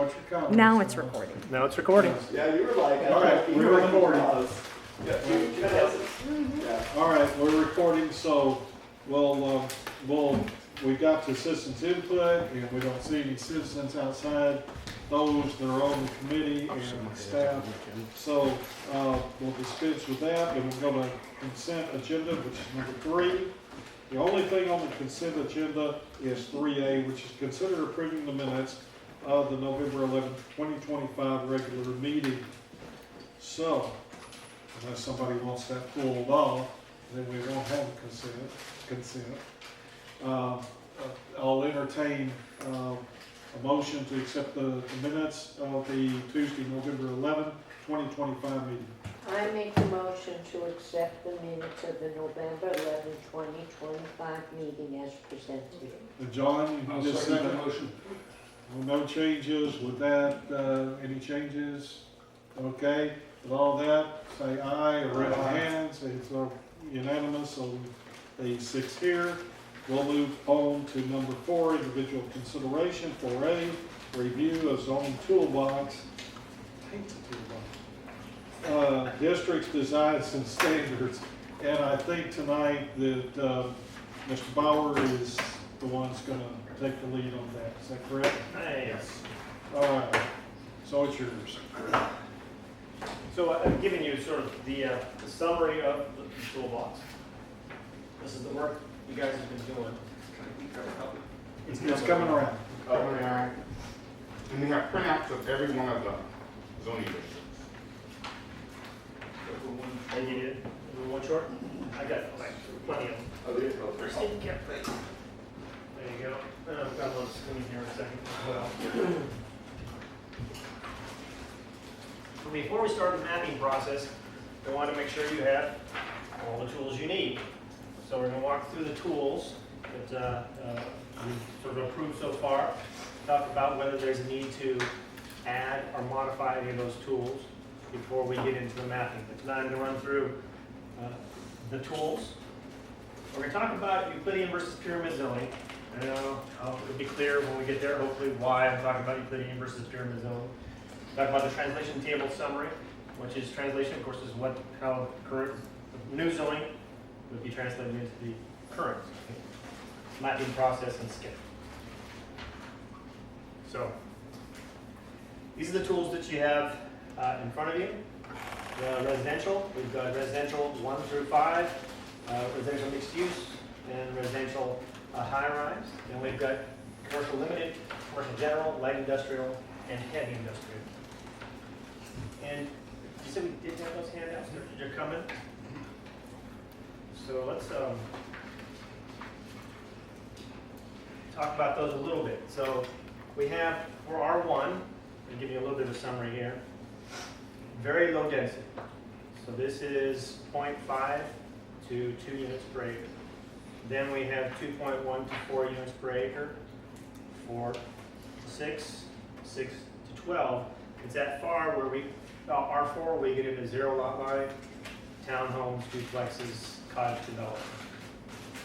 What's your comment? Now it's recording. Now it's recording. Yeah, you were like, All right, we're recording. Yeah, yeah. All right, we're recording, so we got the citizens' input, and we don't see any citizens outside those that are on the committee and staff. So we'll dispense with that, and we'll go to consent agenda, which is number 3. The only thing on the consent agenda is 3A, which is consider approving the minutes of the November 11th, 2025 regular meeting. So, unless somebody wants that pulled off, then we won't have a consent. I'll entertain a motion to accept the minutes of the Tuesday, November 11th, 2025 meeting. I make a motion to accept the minutes of the November 11, 2025 meeting as presented. And John, I'll you just second second? the motion. Well, no changes with that, any changes? Okay, with all that, say aye, or raise your hands, it's unanimous on the 6 here. We'll move on to number 4, individual consideration. 4A, review of zoning toolbox. I hate the toolbox. Districts, designs, and standards. And I think tonight that Mr. Bauer is the one that's going to take the lead on that. Is that correct? Yes. All right. So it's yours. So I've given you sort of the summary of the toolbox. This is the work you guys have been doing. It's coming around. And we have printouts of every one of the zoning districts. And you did? One short? I got like plenty of them. Oh, there you go. There you go. And I've got one screen here in a second as well. So before we start the mapping process, we want to make sure you have all the tools you need. So we're going to walk through the tools that we've sort of approved so far, talk about whether there's a need to add or modify any of those tools before we get into the mapping. But tonight I'm going to run through the tools. We're going to talk about Euclidean versus pyramid zoning. And it'll be clear when we get there, hopefully, why I'm talking about Euclidean versus pyramid zoning. Talk about the translation table summary, which is translation, of course, is how current new zoning would be translated into the current mapping process and schedule. So these are the tools that you have in front of you. The residential, we've got residential 1 through 5, residential mixed use, and residential high-rise. And we've got commercial limited, commercial general, light industrial, and heavy industrial. And you said we didn't have those handouts, they're coming. So let's talk about those a little bit. So we have for R1, I'll give you a little bit of a summary here, very low density. So this is 0.5 to 2 units per acre. Then we have 2.1 to 4 units per acre for 6 to 12. It's that far where R4 we get into 0 lot line, townhomes, duplexes, cottage development.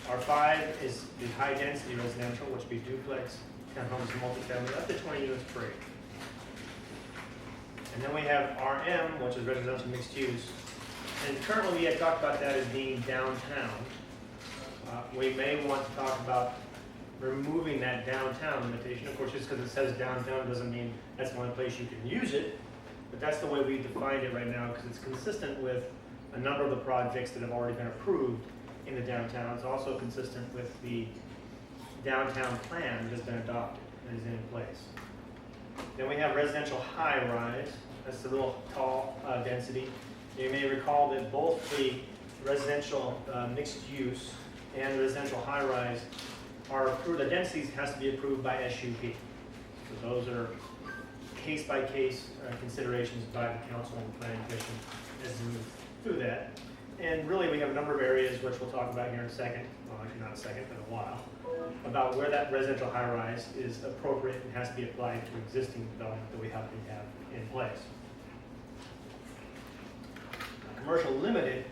R5 is the high density residential, which would be duplex, townhomes, and multifamily, up to 20 units per acre. And then we have RM, which is residential mixed use. And currently we had talked about that as being downtown. We may want to talk about removing that downtown limitation. Of course, just because it says downtown doesn't mean that's the only place you can use it. But that's the way we defined it right now because it's consistent with a number of the projects that have already been approved in the downtown. It's also consistent with the downtown plan that has been adopted and is in place. Then we have residential high-rise. That's the little tall density. You may recall that both the residential mixed use and the residential high-rise are approved. The densities has to be approved by SUP. So those are case-by-case considerations by the council and the planning commission as we move through that. And really we have a number of areas which we'll talk about here in a second, well actually not a second, but a while, about where that residential high-rise is appropriate and has to be applied to existing development that we have in place. Commercial limited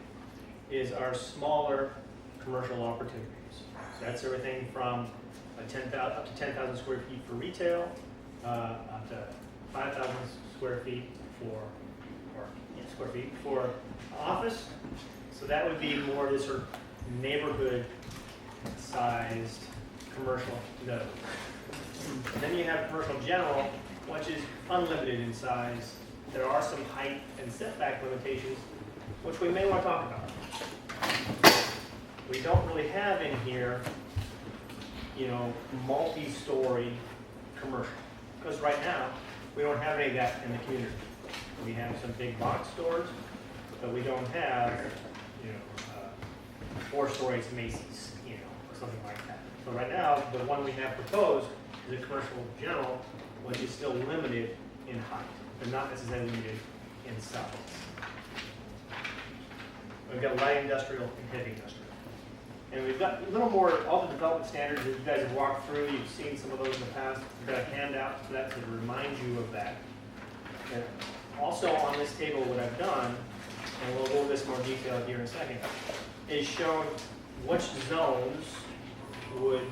is our smaller commercial opportunities. So that's everything from up to 10,000 square feet for retail up to 5,000 square feet square feet for office. So that would be more this sort of neighborhood sized commercial node. And then you have commercial general, which is unlimited in size. There are some height and setback limitations, which we may want to talk about. We don't really have in here, you know, multi-story commercial. Because right now, we don't have any of that in the community. We have some big box stores, but we don't have, you know, 4 stories Macy's, you know, or something like that. So right now, the one we have proposed is a commercial general, which is still limited in height, but not necessarily limited in size. We've got light industrial and heavy industrial. And we've got a little more, all the development standards that you guys have walked through, you've seen some of those in the past. We've got a handout for that to remind you of that. And also on this table, what I've done, and we'll go over this in more detail here in a second, is shown which zones would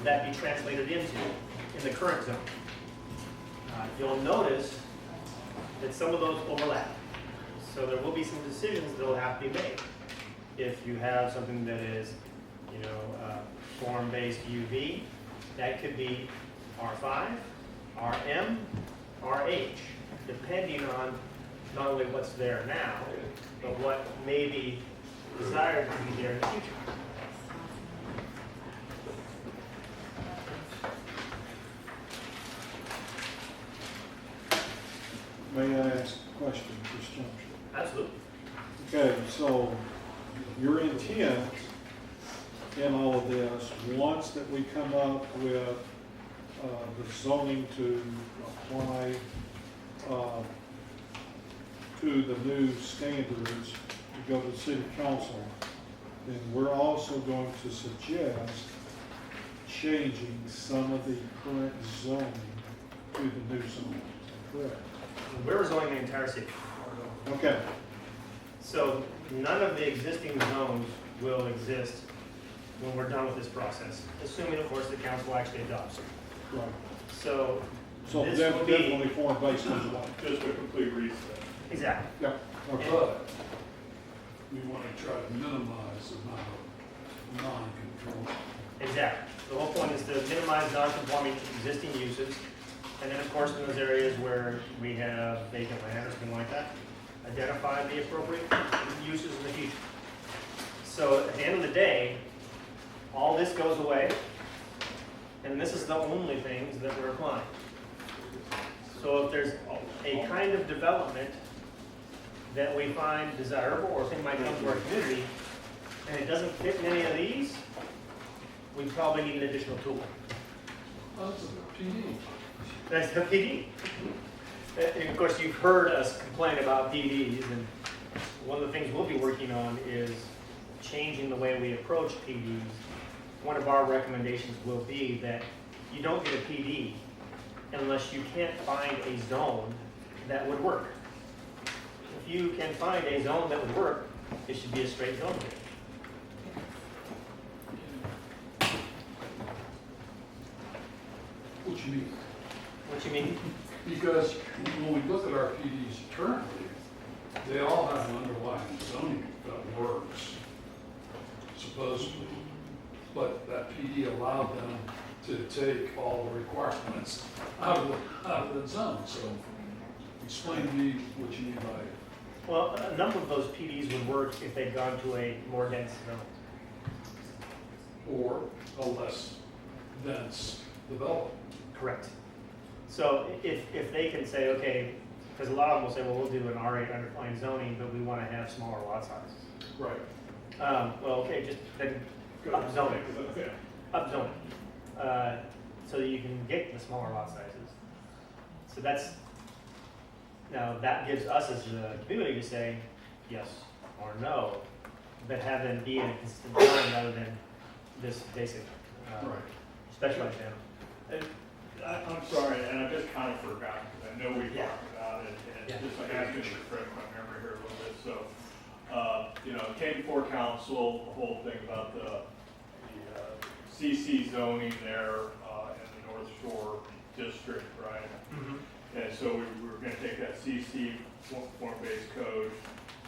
that be translated into in the current zone. You'll notice that some of those overlap. So there will be some decisions that will have to be made. If you have something that is, you know, form-based UV, that could be R5, RM, RH, depending on not only what's there now, but what may be desired to be there in the future. May I ask a question at this juncture? Absolutely. Okay, so your intent in all of this, once that we come up with the zoning to apply to the new standards to go to city council, then we're also going to suggest changing some of the current zoning to the new zoning. Correct. We're zoning the entire city. Okay. So none of the existing zones will exist when we're done with this process, assuming, of course, the council actually adopts it. Right. So So this that will be definitely form-based on what? Just a complete reset. exactly. Yeah. Okay. But we want to try to minimize the amount of non-conforming. Exactly. The whole point is to minimize non-conforming existing uses, and then, of course, in those areas where we have vacant land or something like that, identify the appropriate uses in the future. So at the end of the day, all this goes away, and this is the only things that we're applying. So if there's a kind of development that we find desirable or thing might come to our community, and it doesn't fit in any of these, we probably need an additional tool. That's a PD. That's the PD. And of course, you've heard us complain about PDs, and one of the things we'll be working on is changing the way we approach PDs. One of our recommendations will be that you don't get a PD unless you can't find a zone that would work. If you can find a zone that would work, it should be a straight zone. What you mean? What you mean? Because when we look at our PDs currently, they all have an underlying zoning that works, supposedly. But that PD allowed them to take all the requirements out of the zone. So explain to me what you mean by it. Well, a number of those PDs would work if they'd gone to a more dense zone. Or a less dense development. Correct. So if they can say, okay, because a lot of them will say, well, we'll do an R8 underlying zoning, but we want to have smaller lot sizes. Right. Well, okay, just then up zoning, up zoning, so that you can get the smaller lot sizes. So that's, now that gives us as a community to say yes or no, but have them be in a consistent line rather than this basic, Right. specialized animal. I'm sorry, and I just kind of forgot, because I know we talked about it, and Yeah. just like asking to refresh my memory here a little bit. So, you know, it came before council, the whole thing about the CC zoning there in the North Shore district, right? Mhm. And so we were gonna take that CC form-based code.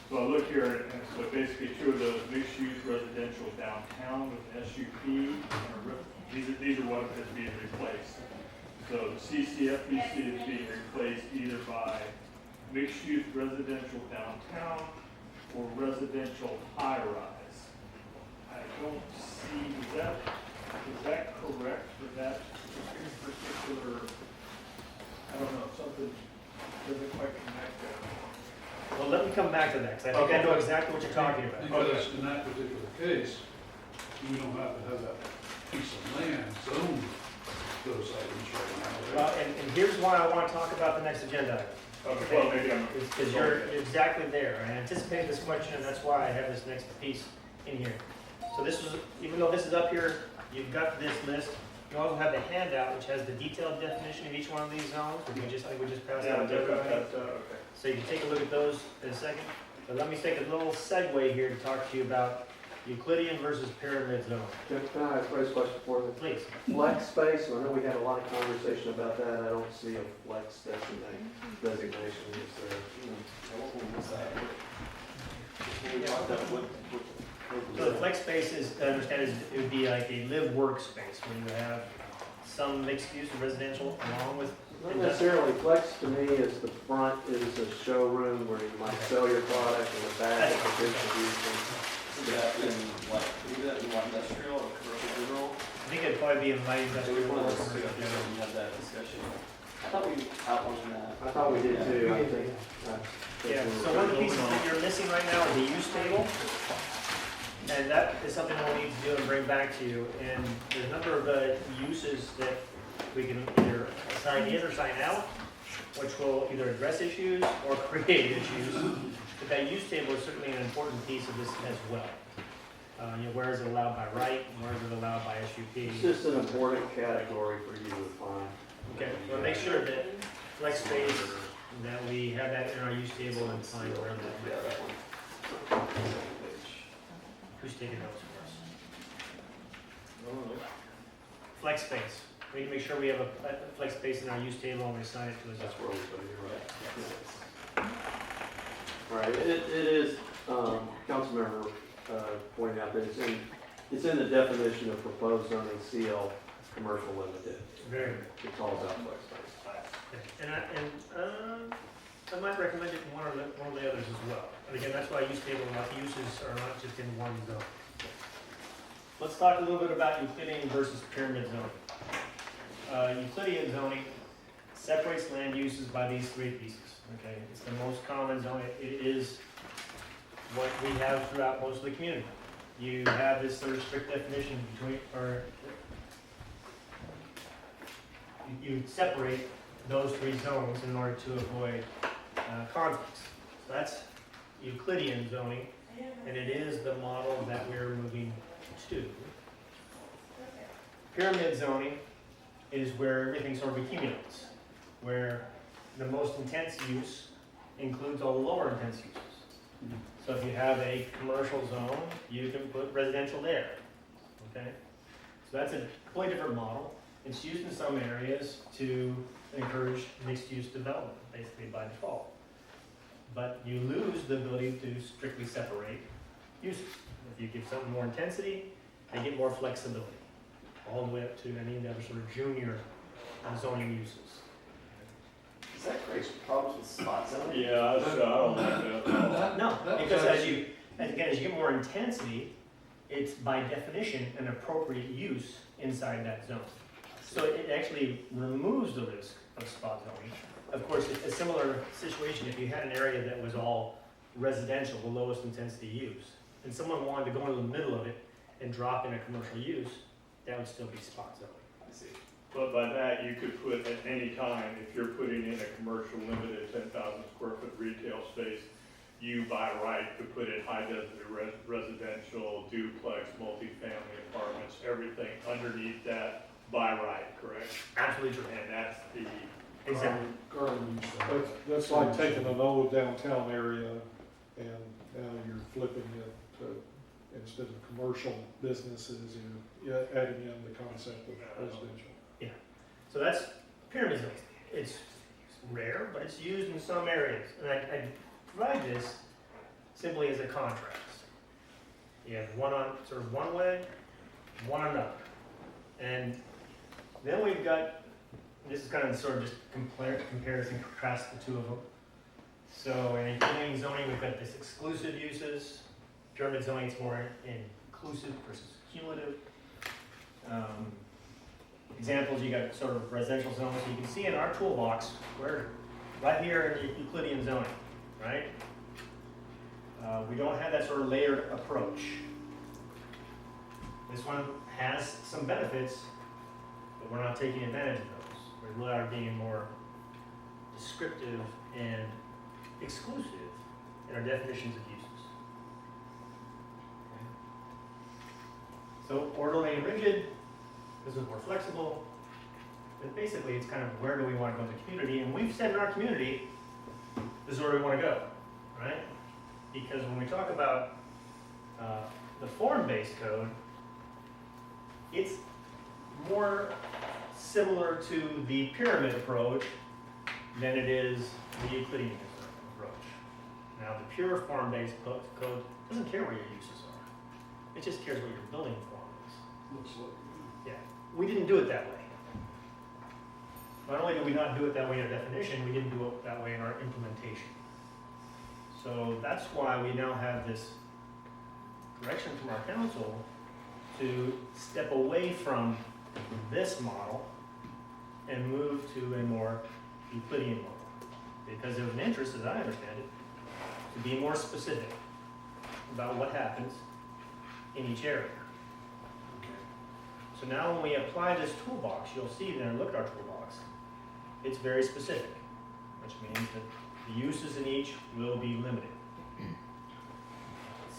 So I look here, and so basically two of those mixed-use residential downtown with SUP, these are what is being replaced. So CCFBC is being replaced either by mixed-use residential downtown or residential high-rise. I don't see, is that correct for that particular, I don't know, something doesn't quite connect there. Well, let me come back to that, because I think I know exactly what you're talking about. Because in that particular case, we don't have to have that piece of land zoned those items right now. Well, and here's why I want to talk about the next agenda item. Okay, well, maybe I'm. Because you're exactly there. I anticipated this question, and that's why I have this next piece in here. So this was, even though this is up here, you've got this list. You also have the handout, which has the detailed definition of each one of these zones, which we just passed Yeah, out to everybody. okay. So you can take a look at those in a second. But let me take a little segue here to talk to you about Euclidean versus pyramid zone. Can I raise a question for them? Please. Flex space, I know we had a lot of conversation about that, I don't see a flex designation, is there? So the flex space is, I understand, it would be like a live work space where you have some mixed use residential along with Not necessarily, flex to me is the front is a showroom where you might sell your product and the back is a distribution. Is that in what, is that in what industrial or commercial general? I think it'd probably be in light Do industrial. we want or to commercial general. have that discussion? I thought we outlined that. I thought we did too, I think. Yeah, so one of the pieces that you're missing right now is the use table. And that is something we'll need to do and bring back to you. And there's a number of uses that we can either assign in or sign out, which will either address issues or create issues. But that use table is certainly an important piece of this as well. Where is it allowed by right, and where is it allowed by SUP? It's just an important category for you to find. Okay, so make sure that flex space, that we have that in our use table and find where that Yeah, is. that one. Who's taking notes for us? Flex space. We need to make sure we have a flex space in our use table and we assign it to us. That's where we put it, right? Right, it is, Councilmember pointed out that it's in the definition of proposed zoning CL commercial limited. Very good. It's all about flex space. And I might recommend it in one of the others as well. And again, that's why use table uses are not just in one zone. Let's talk a little bit about Euclidean versus pyramid zoning. Euclidean zoning separates land uses by these three pieces. Okay, it's the most common zone. It is what we have throughout most of the community. You have this sort of strict definition between, or you separate those three zones in order to avoid conflicts. So that's Euclidean zoning, and it is the model that we're moving to. Pyramid zoning is where everything sort of accumulates, where the most intense use includes all the lower intense uses. So if you have a commercial zone, you can put residential there, okay? So that's a completely different model. It's used in some areas to encourage mixed-use development, basically by default. But you lose the ability to strictly separate uses. If you give something more intensity, they get more flexibility, all the way up to any other sort of junior zoning uses. Does that create problems with spot zoning? Yeah, I don't like that. No, because as you get more intensity, it's by definition an appropriate use inside that zone. So it actually removes the risk of spot zoning. Of course, it's a similar situation if you had an area that was all residential, the lowest intensity use, and someone wanted to go into the middle of it and drop in a commercial use, that would still be spot zoning. I see. But by that, you could put at any time, if you're putting in a commercial limited 10,000 square foot retail space, you by right could put in high density residential, duplex, multifamily apartments, everything underneath that by right, correct? Absolutely true. And that's the, Exactly. Garden use. That's like taking an old downtown area and now you're flipping it to, instead of commercial businesses, you're adding in the concept of residential. So that's pyramid zoning. It's rare, but it's used in some areas. And I provide this simply as a contrast. You have one on sort of one way, one on another. And then we've got, this is kind of sort of just comparison, contrast the two of them. So in including zoning, we've got this exclusive uses. Pyramid zoning, it's more inclusive versus cumulative. Examples, you got sort of residential zones. So you can see in our toolbox, we're right here in Euclidean zoning, right? We don't have that sort of layered approach. This one has some benefits, but we're not taking advantage of those. We really are being more descriptive and exclusive in our definitions of uses. Okay. So orderly and rigid, this is more flexible, but basically it's kind of where do we want to go in the community, and we've said in our community, this is where we want to go, right? Because when we talk about the form-based code, it's more similar to the pyramid approach than it is the Euclidean approach. Now, the pure form-based code doesn't care where your uses are. It just cares what your building form is. Looks like, Yeah, we didn't do it that way. Not only did we not do it that way in our definition, we didn't do it that way in our implementation. So that's why we now have this direction from our council to step away from this model and move to a more Euclidean model. Because there was an interest, as I understand it, to be more specific about what happens in each area. So now when we apply this toolbox, you'll see that I looked at our toolbox, it's very specific, which means that the uses in each will be limited.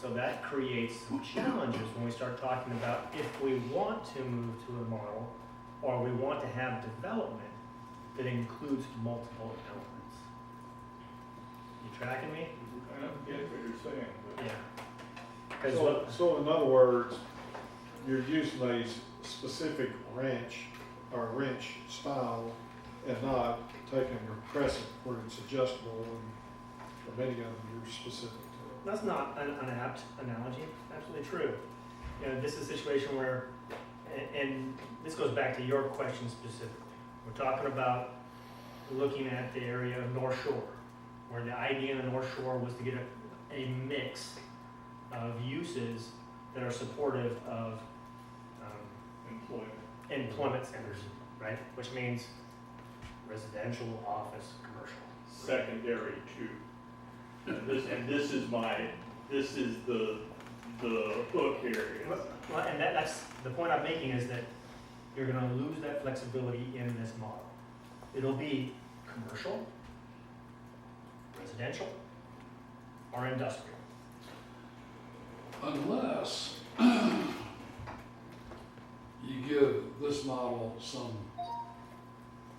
So that creates some challenges when we start talking about if we want to move to a model or we want to have development that includes multiple elements. You tracking me? I get what you're saying, but Yeah. 'Cause So, what- so in other words, you're using a specific wrench or wrench style and not taking your crescent where it's adjustable, and for many of them, you're specific to it. That's not an apt analogy, absolutely true. You know, this is a situation where, and this goes back to your question specifically. We're talking about looking at the area of North Shore, where the idea in the North Shore was to get a mix of uses that are supportive of employment centers, right? Which means residential, office, commercial. secondary too. And this is the hook here. Well, and that's, the point I'm making is that you're gonna lose that flexibility in this model. It'll be commercial, residential, or industrial. unless you give this model some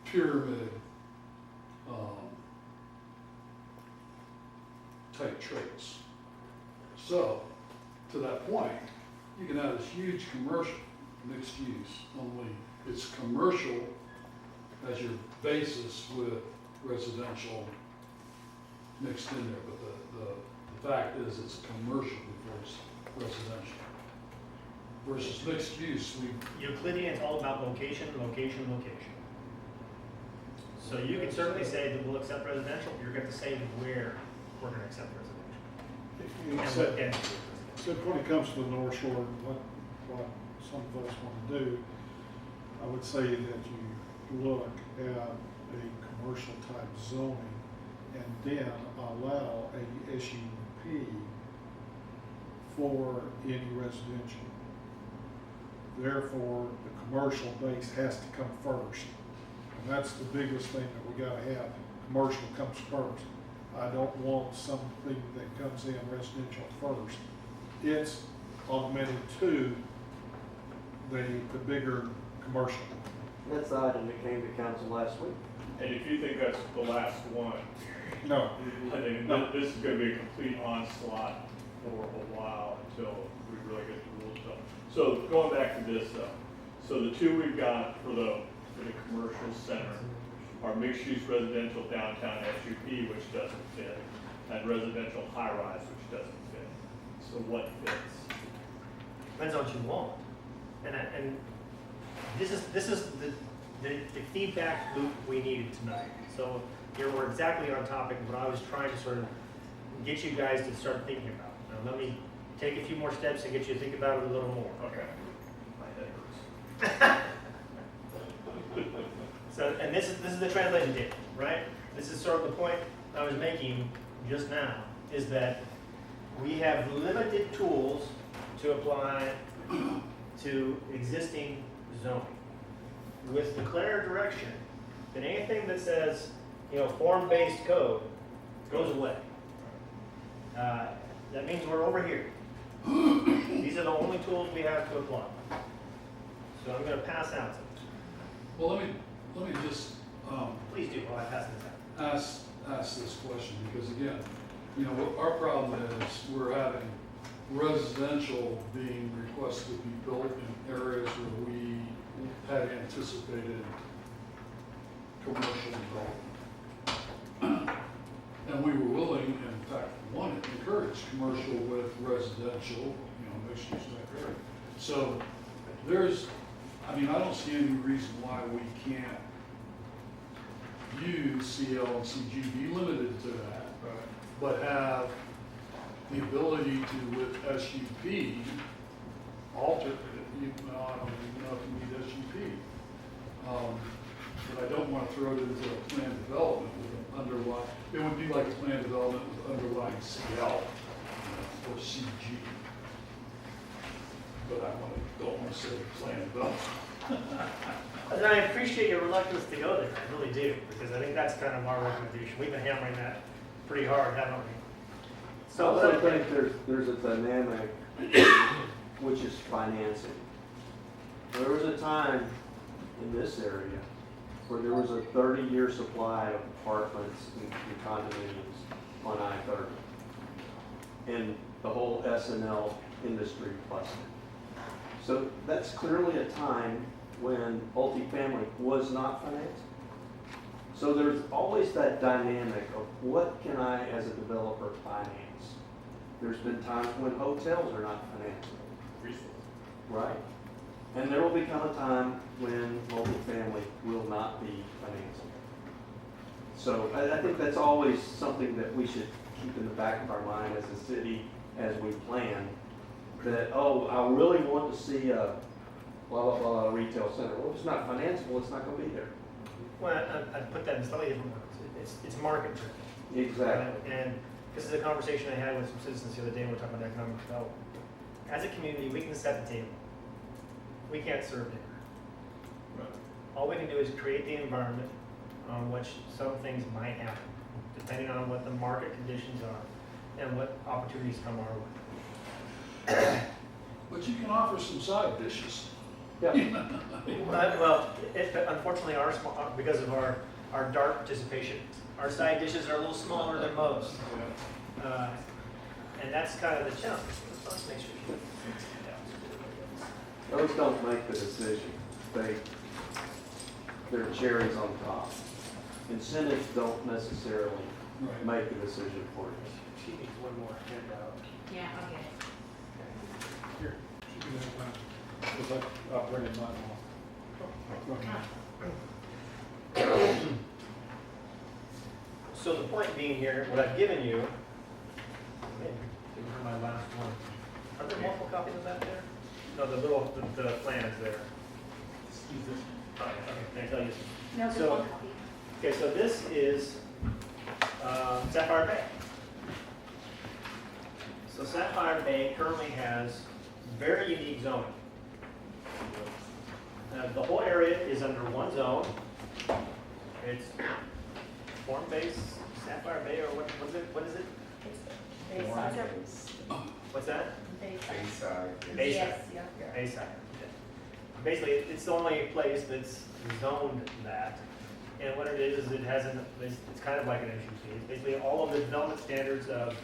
pyramid type traits. So, to that point, you can have this huge commercial mixed use, only it's commercial as your basis with residential mixed in there, but the fact is it's commercial before it's residential. Versus mixed use, Euclidean is all about location, location, location. So you can certainly say that we'll accept residential, you're going to say where we're going to accept residential. Except, And except when it comes to the North Shore, what some of us want to do, I would say that you look at a commercial type zoning and then allow a SUP for any residential. Therefore, the commercial base has to come first. And that's the biggest thing that we gotta have. Commercial comes first. I don't want something that comes in residential first. It's augmented to the bigger commercial. That's the item that came to council last week. And if you think that's the last one, No, I think this is gonna be a complete onslaught for a while until we really get the rules done. So going back to this though, so the two we've got for the commercial center, are mixed-use residential downtown SUP, which doesn't fit, and residential high-rise, which doesn't fit. So what fits? Depends on what you want. And this is the feedback loop we needed tonight. So we're exactly on topic of what I was trying to sort of get you guys to start thinking about. Now let me take a few more steps and get you to think about it a little more. Okay. My head hurts. So, and this is the translation table, right? This is sort of the point I was making just now, is that we have limited tools to apply to existing zoning. With the clear direction, that anything that says, form-based code goes away. That means we're over here. These are the only tools we have to apply. So I'm gonna pass out some. Well, let me just, Please do while I pass this out. ask this question, because again, what our problem is, we're having residential being requested to be built in areas where we had anticipated commercial development. And we were willing, in fact, wanted to encourage commercial with residential, mixed use type area. So I don't see any reason why we can't use CL and CG, be limited to that, but have the ability to, with SUP, alter it. I don't even know if you need SUP. But I don't want to throw it into a plan development with an underlying, it would be like a plan development with underlying CL or CG. But don't want to say plan development. And I appreciate your reluctance to go there, I really do, because I think that's kind of our recommendation. We've been hammering that pretty hard, haven't we? I also think there's a dynamic, which is financing. There was a time in this area where there was a 30-year supply of apartments and condominiums on I-30. And the whole S&L industry busted. So that's clearly a time when multifamily was not financed. So there's always that dynamic of what can I, as a developer, finance? There's been times when hotels are not financeable. Right. And there will become a time when multifamily will not be financeable. So I think that's always something that we should keep in the back of our mind as a city as we plan. That, I really want to see a blah, blah, blah retail center. Well, if it's not financeable, it's not going to be there. Well, I'd put that in slightly different words. It's market driven. Exactly. And this is a conversation I had with some citizens the other day when we were talking about economic development. As a community, we can set the table. We can't serve dinner. Right. All we can do is create the environment on which some things might happen, depending on what the market conditions are and what opportunities come our way. But you can offer some side dishes. Yeah. Well, unfortunately, because of our dark participation, our side dishes are a little smaller than most. And that's kind of the challenge. Let's make sure you Those don't make the decision. They're cherries on top. Incentives don't necessarily Right. make the decision for you. She needs one more handout. Yeah, okay. Here, you can have mine. Because I printed mine off. So the point being here, what I've given you, my last one. Are there multiple copies of that there? No, the plans there. Oh, yeah, okay, can I tell you? No, just So- one copy. Okay, so this is Sapphire Bay. So Sapphire Bay currently has very unique zoning. The whole area is under one zone. It's form-based Sapphire Bay, or what is it? Bayside. What's that? Bayside. Bayside. Yes, yeah. Bayside. Basically, it's the only place that's zoned that. And what it is it has it's kind of like an SUP. It's basically all of the development standards of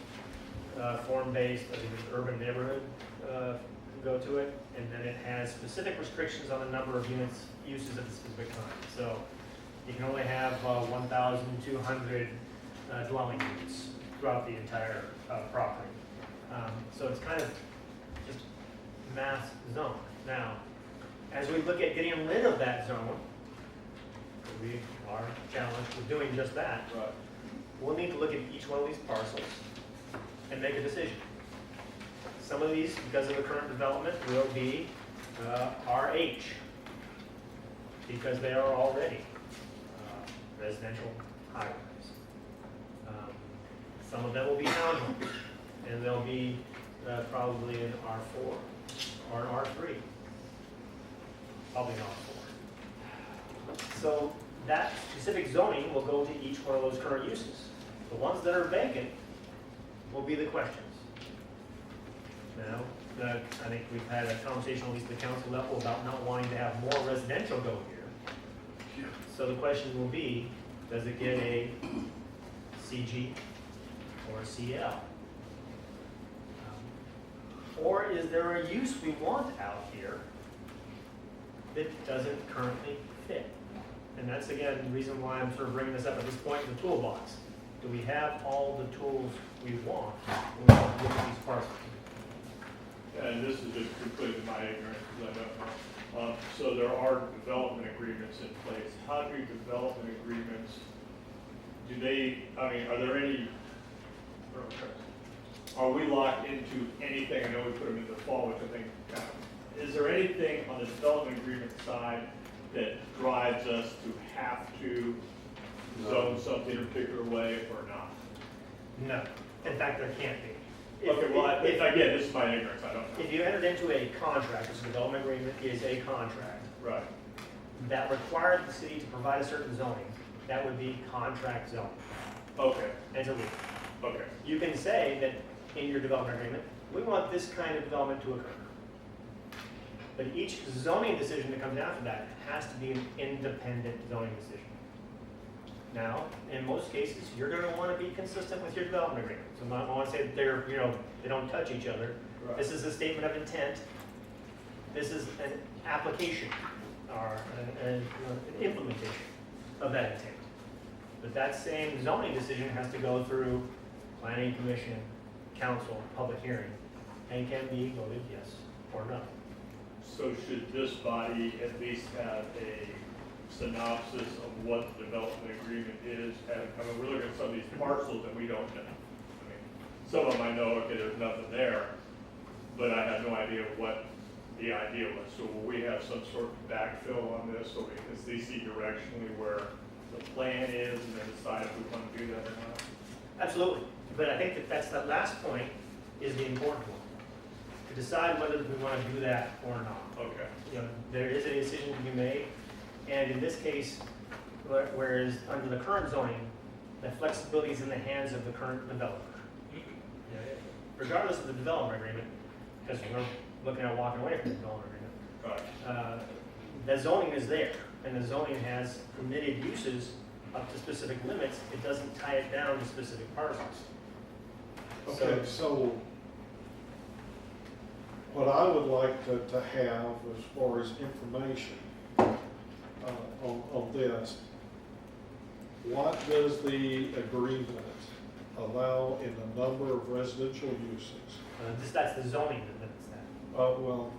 form-based, I think it's urban neighborhood, go to it. And then it has specific restrictions on the number of uses at a specific time. So you can only have 1,200 dwelling units throughout the entire property. So it's kind of just mass zone. Now, as we look at getting rid of that zone, we are challenged with doing just that. Right. We'll need to look at each one of these parcels and make a decision. Some of these, because of the current development, will be RH, because they are already residential highways. Some of them will be townhomes, and they'll be probably an R4 or an R3. Probably an R4. So that specific zoning will go to each one of those current uses. The ones that are vacant will be the questions. Now, I think we've had a conversation, at least at the council level, about not wanting to have more residential go here. So the question will be, does it get a CG or a CL? Or is there a use we want out here that doesn't currently fit? And that's, again, the reason why I'm sort of bringing this up at this point in the toolbox. Do we have all the tools we want when we look at these parcels? And this is just completely my ignorance, because I don't know. So there are development agreements in place. How do development agreements, do they, I mean, are there any, are we locked into anything? I know we put them in the fall, which I think, is there anything on the development agreement side that drives us to have to zone something a particular way or not? No. In fact, there can't be. Okay, well, again, this is my ignorance, I don't know. If you entered into a contract, this development agreement is a contract, Right. that required the city to provide a certain zoning, that would be contract zoning. Okay, And it's illegal. okay. You can say that in your development agreement, we want this kind of development to occur. But each zoning decision that comes after that has to be an independent zoning decision. Now, in most cases, you're going to want to be consistent with your development agreement. So I want to say that they're, they don't touch each other. Right. This is a statement of intent. This is an application or an implementation of that intent. But that same zoning decision has to go through planning commission, council, public hearing, and can be voted yes or no. So should this body at least have a synopsis of what the development agreement is? And, I mean, we're looking at some of these parcels that we don't know. I mean, some of them I know, okay, there's nothing there, but I have no idea what the idea was. So will we have some sort of backfill on this so we can see directionally where the plan is and then decide if we want to do that or not? Absolutely. But I think that last point is the important one. To decide whether we want to do that or not. Okay. There is a decision to be made, and in this case, whereas under the current zoning, the flexibility is in the hands of the current developer. Regardless of the development agreement, because we're looking at walking away from the development agreement, Right. the zoning is there, and the zoning has permitted uses up to specific limits. It doesn't tie it down to specific parcels. Okay, so what I would like to have as far as information on this, what does the agreement allow in the number of residential uses? That's the zoning that limits that. Well,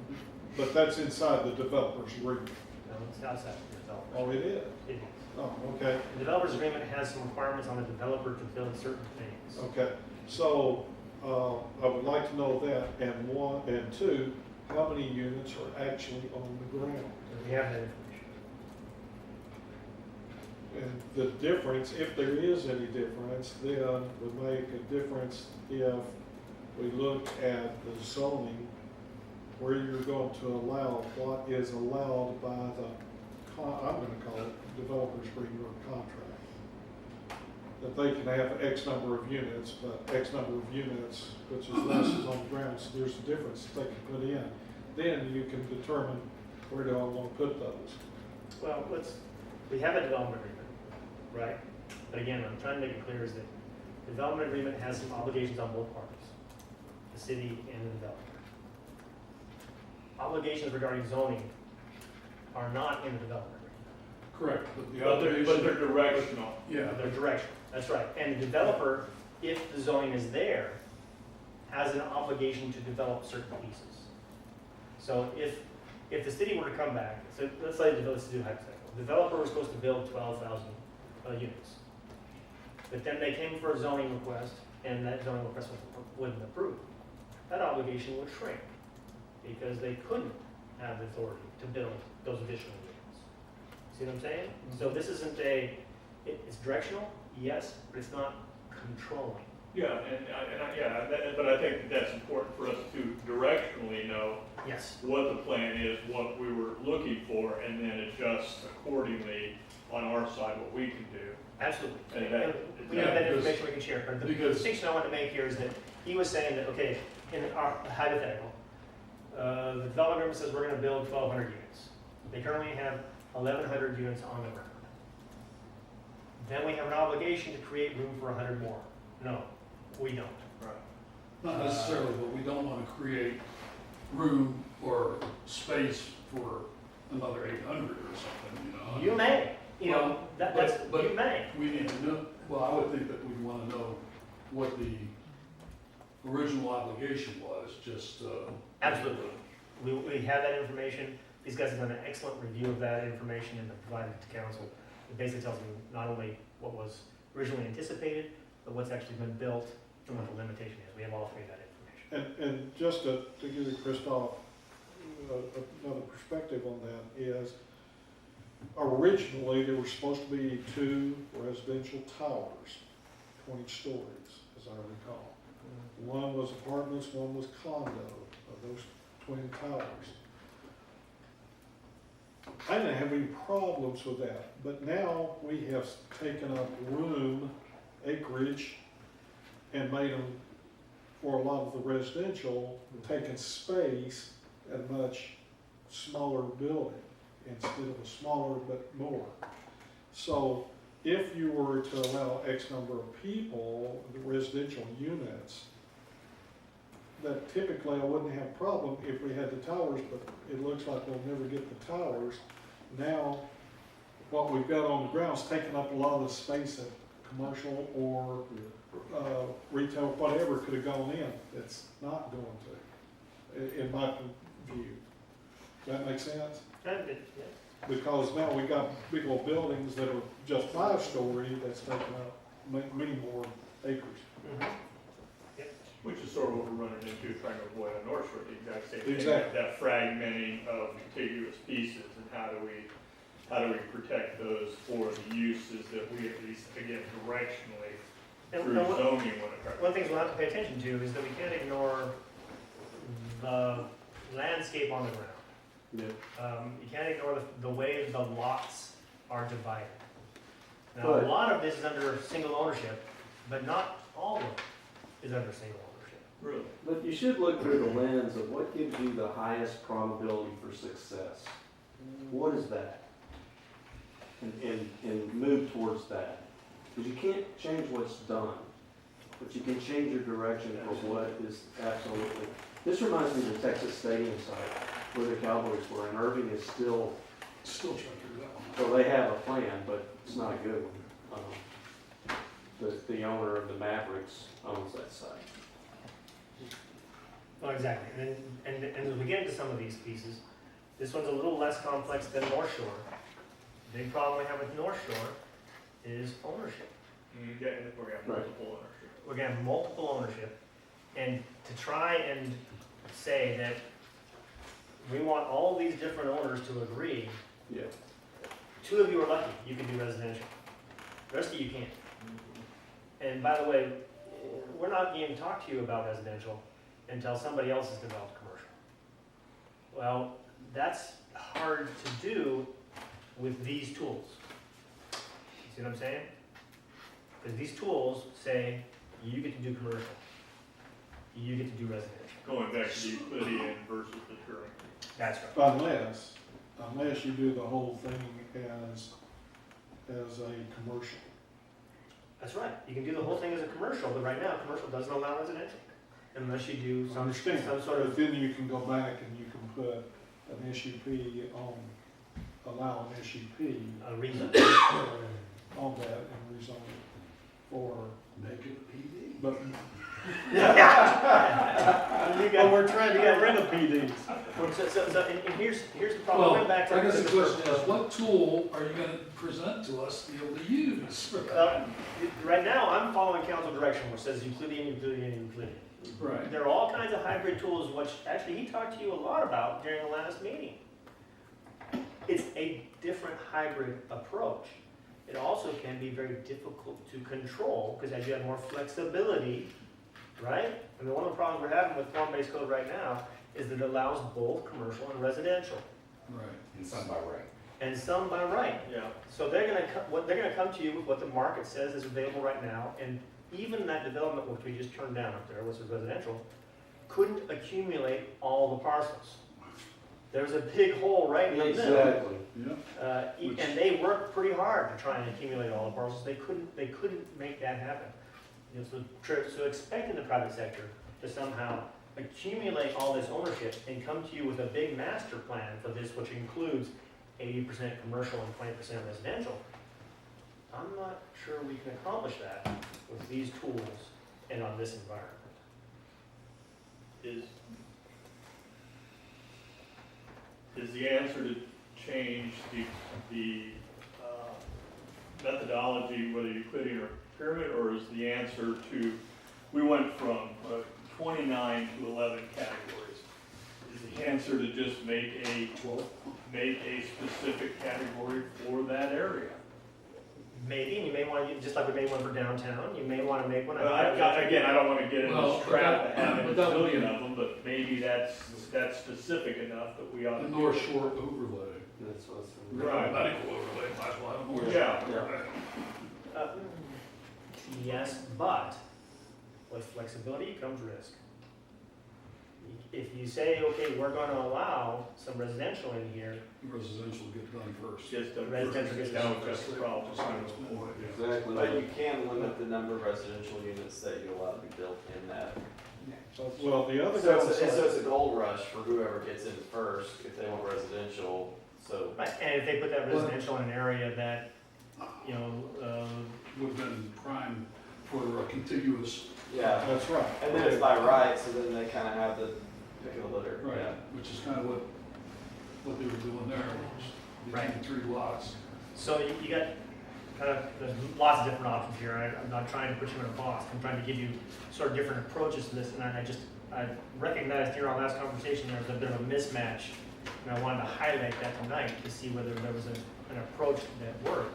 but that's inside the developer's agreement. No, it's outside the developer. Oh, it is? It is. Oh, okay. The developer's agreement has some requirements on the developer to build certain things. Okay, so I would like to know that, and one, and two, how many units are actually on the ground? And we have that information. And the difference, if there is any difference, then would make a difference if we look at the zoning where you're going to allow what is allowed by the, I'm going to call it developer's agreement or contract. That they can have X number of units, but X number of units, which is less is on the ground, so there's a difference that they can put in. Then you can determine where do I want to put those. Well, we have a development agreement, right? But again, I'm trying to make it clear is that the development agreement has some obligations on both parties, the city and the developer. Obligations regarding zoning are not in the development agreement. Correct, but the But they're obligation, directional. yeah, Their direction, that's right. And the developer, if the zoning is there, has an obligation to develop certain pieces. So if the city were to come back, so let's say, let's do hypothetical, the developer was supposed to build 12,000 units. But then they came for a zoning request, and that zoning request wasn't approved. That obligation would shrink, because they couldn't have the authority to build those additional units. See what I'm saying? So this isn't it's directional, yes, but it's not controlling. Yeah, but I think that's important for us to directionally know Yes. what the plan is, what we were looking for, and then adjust accordingly on our side what we can do. Absolutely. And And that- we have that information we can share, but the because- distinction I want to make here is that he was saying that, okay, in our hypothetical, the developer says we're gonna build 1,200 units. They currently have 1,100 units on the ground. Then we have an obligation to create room for 100 more. No, we don't. Right. not necessarily, but we don't want to create room or space for another 800 or something, you know? You may, Well, that's, but- you may. We need to know, well, I would think that we'd want to know what the original obligation was, just, Absolutely. We have that information. These guys have done an excellent review of that information and have provided it to council. It basically tells you not only what was originally anticipated, but what's actually been built and what the limitation is. We have all three of that information. And just to give you, Christoph, another perspective on that is, originally, there were supposed to be 2 residential towers, 20 stories, as I recall. One was apartments, one was condo, of those twin towers. I didn't have any problems with that, but now we have taken up room, acreage, and made them, for a lot of the residential, taking space at a much smaller building instead of a smaller but more. So if you were to allow X number of people, the residential units, that typically I wouldn't have a problem if we had the towers, but it looks like we'll never get the towers. Now, what we've got on the ground is taking up a lot of the space that commercial or retail, whatever, could have gone in. It's not going to, in my view. Does that make sense? Yeah. Because now we got big old buildings that are just 5-story that's taking up many more acres. Mhm. Which is sort of what we're running into, trying to avoid on North Shore, the exact same thing. Exactly. That fragmenting of contiguous pieces, and how do we protect those for the uses that we at least, again, directionally, And through one zoning want to cover. of the things we'll have to pay attention to is that we can't ignore the landscape on the ground. Yeah. You can't ignore the way the lots are divided. Now, But- a lot of this is under single ownership, but not all of it is under single ownership. Really? But you should look through the lens of what gives you the highest probability for success. What is that? And move towards that. Because you can't change what's done, but you can change your direction for what is absolutely. This reminds me of the Texas Stadium site where the Cowboys were, and Irving is still, still trying to figure that one out. so they have a plan, but it's not a good one. The owner of the Mavericks owns that site. Well, exactly. And as we get into some of these pieces, this one's a little less complex than North Shore. The big problem we have with North Shore is ownership. Yeah, and we're gonna have multiple ownership. We're gonna have multiple ownership, and to try and say that we want all these different owners to agree, Yeah. 2 of you are lucky, you can do residential. The rest of you can't. And by the way, we're not going to talk to you about residential until somebody else has developed commercial. Well, that's hard to do with these tools. You see what I'm saying? Because these tools say, you get to do commercial, you get to do residential. Going back to the Euclidean versus the Turing. That's right. Unless you do the whole thing as a commercial. That's right. You can do the whole thing as a commercial, but right now, commercial doesn't allow residential. Unless you do I some understand, sort but of, then you can go back and you can put an SUP on allow an SUP A reason. on that and rezone it for, Make it PD. but, You but we're trying to get rid of PDs. and here's the problem. Well, Going back to I guess the first- question is, what tool are you gonna present to us to be able to use? Right now, I'm following council direction, which says Euclidean. Right. There are all kinds of hybrid tools, which actually he talked to you a lot about during the last meeting. It's a different hybrid approach. It also can be very difficult to control, because as you have more flexibility, right? I mean, one of the problems we're having with form-based code right now is that it allows both commercial and residential, Right. And some by right. and some by right. Yeah. So they're gonna come to you with what the market says is available right now, and even that development which we just turned down up there, which is residential, couldn't accumulate all the parcels. There's a big hole right in the middle. Exactly. Yeah. And they worked pretty hard to try and accumulate all the parcels. They couldn't make that happen. You know, so expecting the private sector to somehow accumulate all this ownership and come to you with a big master plan for this, which includes 80% commercial and 20% residential, I'm not sure we can accomplish that with these tools and on this environment. Is the answer to change the methodology, whether Euclidean or pyramid, or is the answer to, we went from 29 to 11 categories? Is the answer to just make a specific category for that area? Maybe, and you may want to, just like we made one for downtown, you may want to make one. Again, I don't want to get in Well, this trap of having a but that would be- zillion of them, but maybe that's specific enough that we ought The to. North Shore overlay. That's what's. Right. Medical overlay, might as well have a North Yeah. Shore overlay. Yes, but with flexibility comes risk. If you say, okay, we're going to allow some residential in here, Residential get done first. Just a Residential gets down done just the problem. Exactly, but you can limit the number of residential units that you allow to be built in that. Well, the other So downside. it's a gold rush for whoever gets in first, if they want residential, so. right, and if they put that residential in an area that, you know, Would have been prime for a contiguous. Yeah, That's right. and then it's by right, so then they kind of have the pick of the litter. Right, Yeah. which is kind of what they were doing there, was between Right. 3 lots. so you got kind of, there's lots of different options here. I'm not trying to put you in a box. I'm trying to give you sort of different approaches to this, and I recognized during our last conversation there was a bit of a mismatch, and I wanted to highlight that tonight to see whether there was an approach that worked.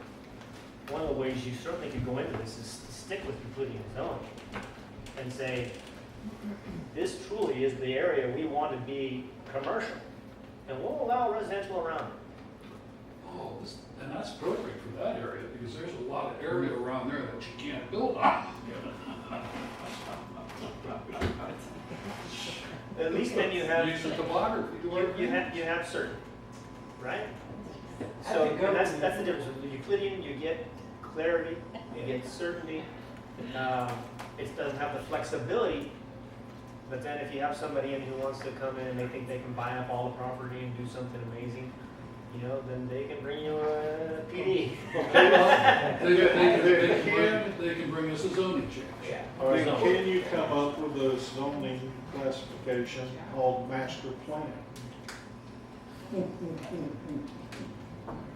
One of the ways you certainly could go into this is to stick with Euclidean zoning and say, this truly is the area we want to be commercial, and we'll allow residential around it. Oh, and that's perfect for that area, because there's a lot of area around there that you can't build on. At least then you have, Use the topography. you have certain, right? So and that's the difference. With Euclidean, you get clarity, you get certainty. It doesn't have the flexibility, but then if you have somebody in who wants to come in and they think they can buy up all the property and do something amazing, you know, then they can bring you a PD. They can bring us a zoning change. Yeah. Then can you come up with a zoning classification called master plan?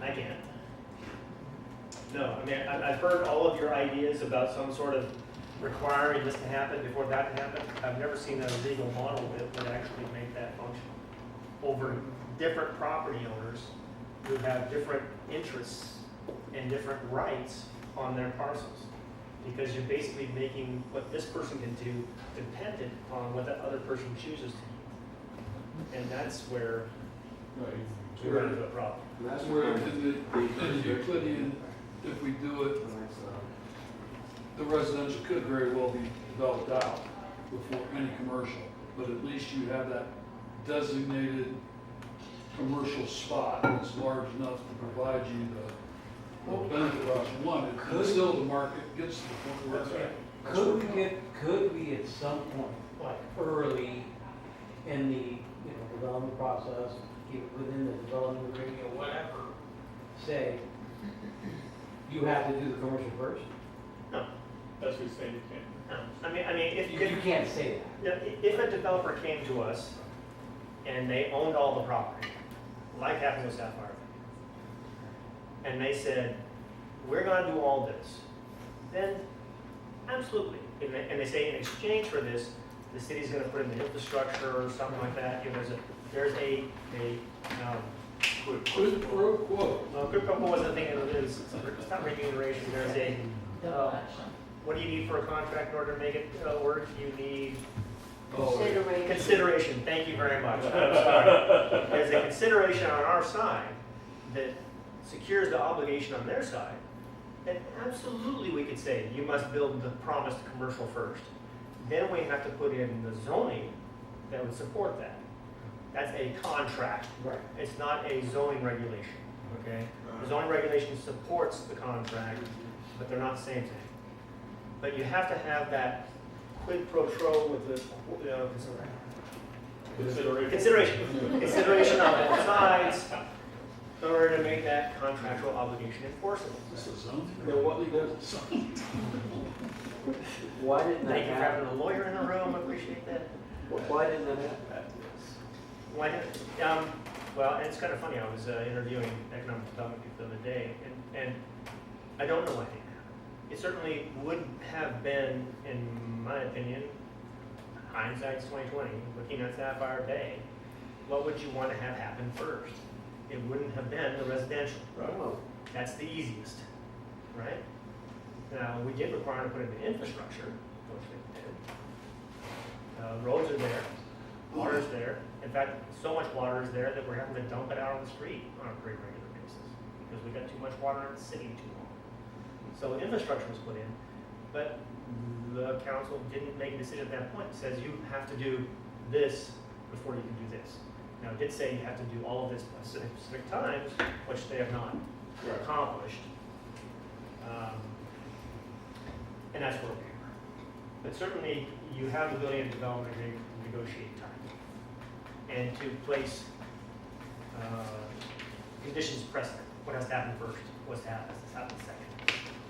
I can't. No, I mean, I've heard all of your ideas about some sort of requiring this to happen before that can happen. I've never seen a legal model that would actually make that function over different property owners who have different interests and different rights on their parcels. Because you're basically making what this person can do dependent on what that other person chooses to do. And that's where we run into a problem. And that's Where where in the Euclidean, if we do it, the residential could very well be developed out before any commercial, but at least you have that designated commercial spot that's large enough to provide you the benefit that you wanted. And still the market gets to the point where it's at. Could we at some point, like early in the, development process, within the development agreement or whatever, say, you have to do the commercial first? No, That's what you're saying, you can't. no. I mean, if You can't say that. if a developer came to us and they owned all the property, like happened with Sapphire, and they said, we're gonna do all this, then absolutely. And they say in exchange for this, the city's gonna put in the infrastructure or something like that. You know, there's a Quid pro quo. well, quid pro quo wasn't a thing, it's not remuneration, there's a, what do you need for a contract in order to make it work? You need Consideration. consideration, thank you very much. I'm sorry. There's a consideration on our side that secures the obligation on their side. And absolutely we could say, you must build the promised commercial first. Then we have to put in the zoning that would support that. That's a contract. Right. It's not a zoning regulation, okay? The zoning regulation supports the contract, but they're not the same thing. But you have to have that quid pro quo with the, consideration on both sides in order to make that contractual obligation enforceable. This is zoning. Why didn't that Thank you for happen? having a lawyer in the room, I appreciate that. Why didn't that happen? Well, and it's kind of funny, I was interviewing economic development people the other day, and I don't know why it didn't happen. It certainly would have been, in my opinion, hindsight's 2020, looking at Sapphire Bay, what would you want to have happen first? It wouldn't have been the residential. Oh, That's the easiest, right? Now, we did require to put in the infrastructure, which we did. Roads are there, water's there. In fact, so much water is there that we're having to dump it out on the street on a pretty regular basis because we got too much water in the city too long. So infrastructure was put in, but the council didn't make a decision at that point. It says you have to do this before you can do this. Now, it did say you have to do all of this at specific times, which they have not accomplished. And that's where we are. But certainly, you have the ability of development to negotiate time and to place conditions precedent. What has to happen first? What's to happen second?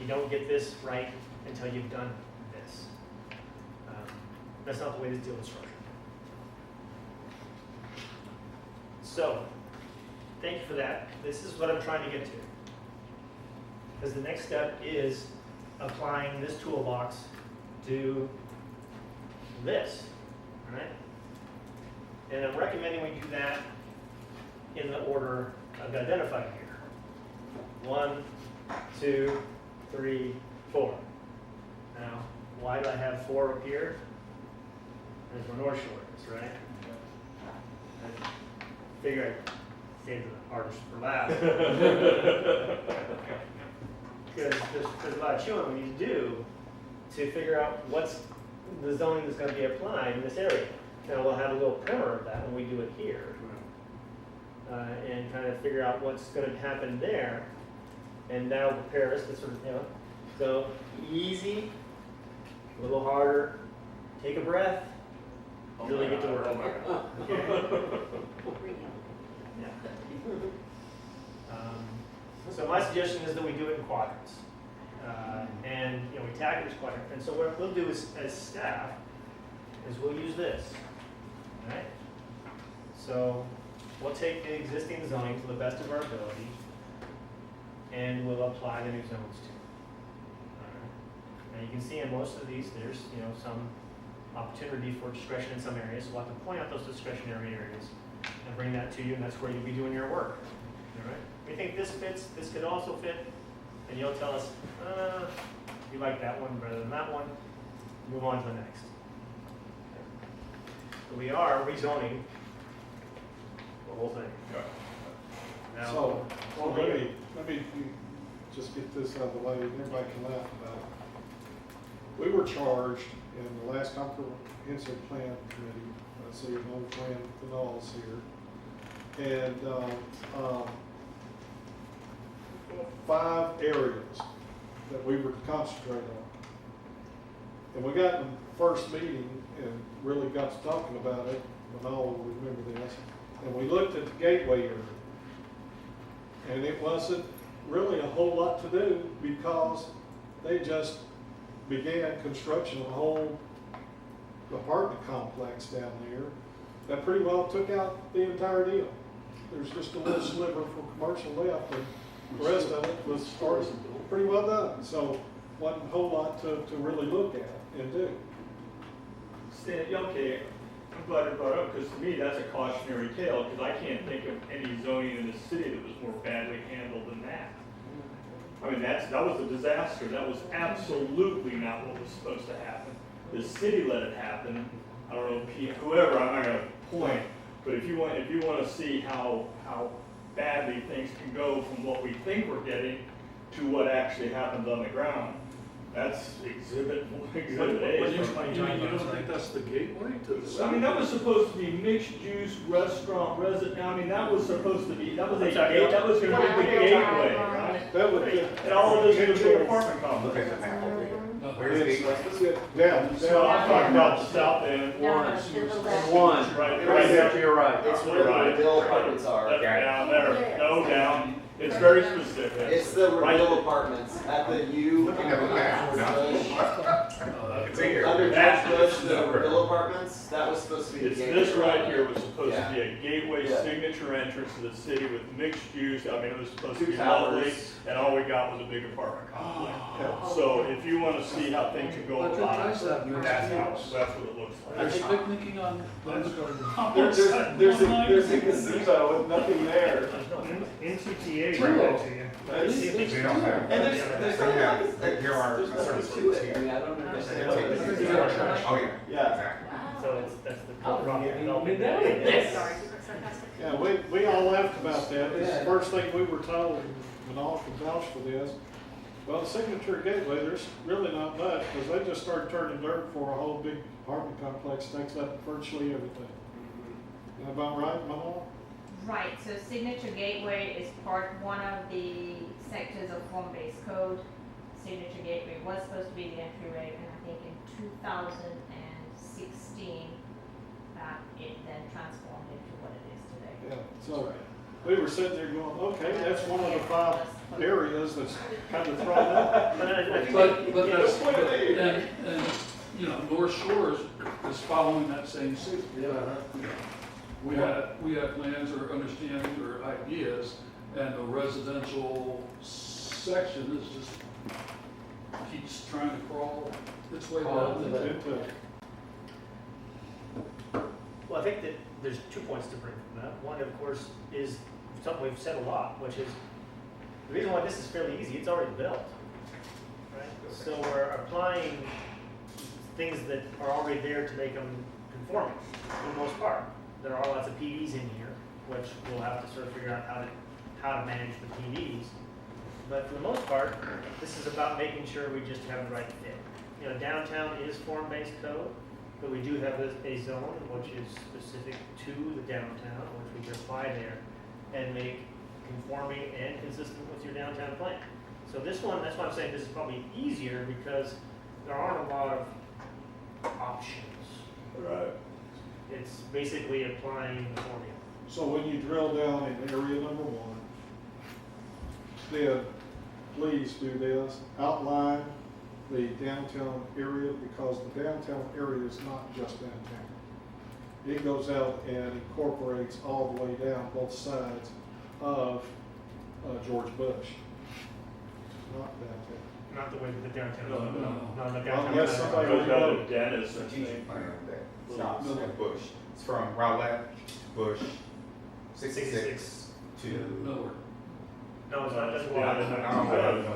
You don't get this right until you've done this. That's not the way this deal is structured. So, thank you for that. This is what I'm trying to get to. Because the next step is applying this toolbox to this, right? And I'm recommending we do that in the order I've identified here. 1, 2, 3, 4. Now, why do I have 4 up here? There's where North Shore is, right? I figure I'd save the hardest for last. Because there's a lot of chewing we need to do to figure out what's the zoning that's going to be applied in this area. Now, we'll have a little primer of that when we do it here. And kind of figure out what's going to happen there. And that'll prepare us to sort of, so easy, a little harder, take a breath, really get to work. Okay? Yeah. So my suggestion is that we do it in quadrants. And we tackle each quadrant. And so what we'll do is, as staff, is we'll use this. All right? So we'll take the existing zoning to the best of our ability, and we'll apply the new zones to it. All right? Now you can see in most of these, there's some opportunity for discretion in some areas. So we'll have to point out those discretionary areas and bring that to you, and that's where you'll be doing your work. All right? We think this fits, this could also fit, and you'll tell us, you like that one better than that one, move on to the next. So we are rezoning the whole thing. Now, So, let me just get this out of the way, everybody can laugh about it. We were charged in the last comprehensive plan committee, I see an old friend, Canals here, and 5 areas that we were to concentrate on. And we got in the first meeting and really got to talking about it, and all will remember this, and we looked at the gateway area. And it wasn't really a whole lot to do because they just began construction of a whole apartment complex down there that pretty well took out the entire deal. There's just a little sliver for commercial left, and the rest of it was pretty well done. So wasn't a whole lot to really look at and do. Stan, okay, I'm glad you brought it up, because to me, that's a cautionary tale, because I can't think of any zoning in the city that was more badly handled than that. I mean, that was a disaster. That was absolutely not what was supposed to happen. The city let it happen. I don't know, whoever, I'm not gonna point, but if you want to see how badly things can go from what we think we're getting to what actually happens on the ground, that's exhibit A. You don't think that's the gateway to the city? I mean, that was supposed to be mixed use, restaurant, resident, I mean, that was supposed to be, that was gonna be the gateway, right? That would be. And all of this is a big apartment Look complex. at the map over here. No. Where's the gateway? Down, So I'm talking about the south end. No, to the left. One, Right, right there to your right. It's where the Dill apartments are. That's down there, no, down, it's very specific. It's the Right. Dill apartments at the U. Looking at the map, it's here. Under That's George Bush, the the- Dill apartments, that was supposed to be the It's gateway. this right here was supposed to be Yeah. a gateway Yeah. signature entrance to the city with mixed use, I mean, it was supposed to Two be lovely, towers. and all we got was a big apartment complex. Oh. So if you wanna see how things can go But about, it does have mixed that's use. what it looks like. There's picnicking on Glen's Garden. There's a gazebo with nothing there. NCTA. They don't have. And there's They have, there are there's nothing services to it. I here. mean, I don't Oh, understand. yeah, Yeah. exactly. So that's the problem. Yes. Sorry. Yeah, we all laughed about that. This is the first thing we were told, and all can vouch for this. Well, the signature gateway, there's really not much, because they just started turning dirt for a whole big apartment complex, takes up virtually everything. Is that about right, Mama? Right, so Signature Gateway is one of the sectors of form-based code. Signature Gateway was supposed to be the entryway, and I think in 2016, it then transformed into what it is today. Yeah, so we were sitting there going, okay, that's one of the 5 areas that's kind of thrown up. But that's, and, you know, North Shore is following that same suit. We had plans or understandings or ideas, and the residential section is just keeps trying to crawl its way down. Into it. Well, I think that there's 2 points to bring from that. One, of course, is something we've said a lot, which is the reason why this is fairly easy, it's already built. Right? So we're applying things that are already there to make them conforming, for the most part. There are lots of PDs in here, which we'll have to sort of figure out how to manage the PDs. But for the most part, this is about making sure we just have the right fit. You know, downtown is form-based code, but we do have a zone which is specific to the downtown, which we can apply there and make conforming and consistent with your downtown plan. So this one, that's why I'm saying this is probably easier, because there aren't a lot of options. Right. It's basically applying the formula. So when you drill down in area number 1, then please do this, outline the downtown area, because the downtown area is not just downtown. It goes out and incorporates all the way down both sides of George Bush. Not downtown. Not the way that the downtown. No, the downtown. Unless somebody- Goes down to Dennis, I Strategic think. plan that stops at Bush. It's from Rowlett, Bush, 66 to. Miller. No, it's not, that's Yeah, why.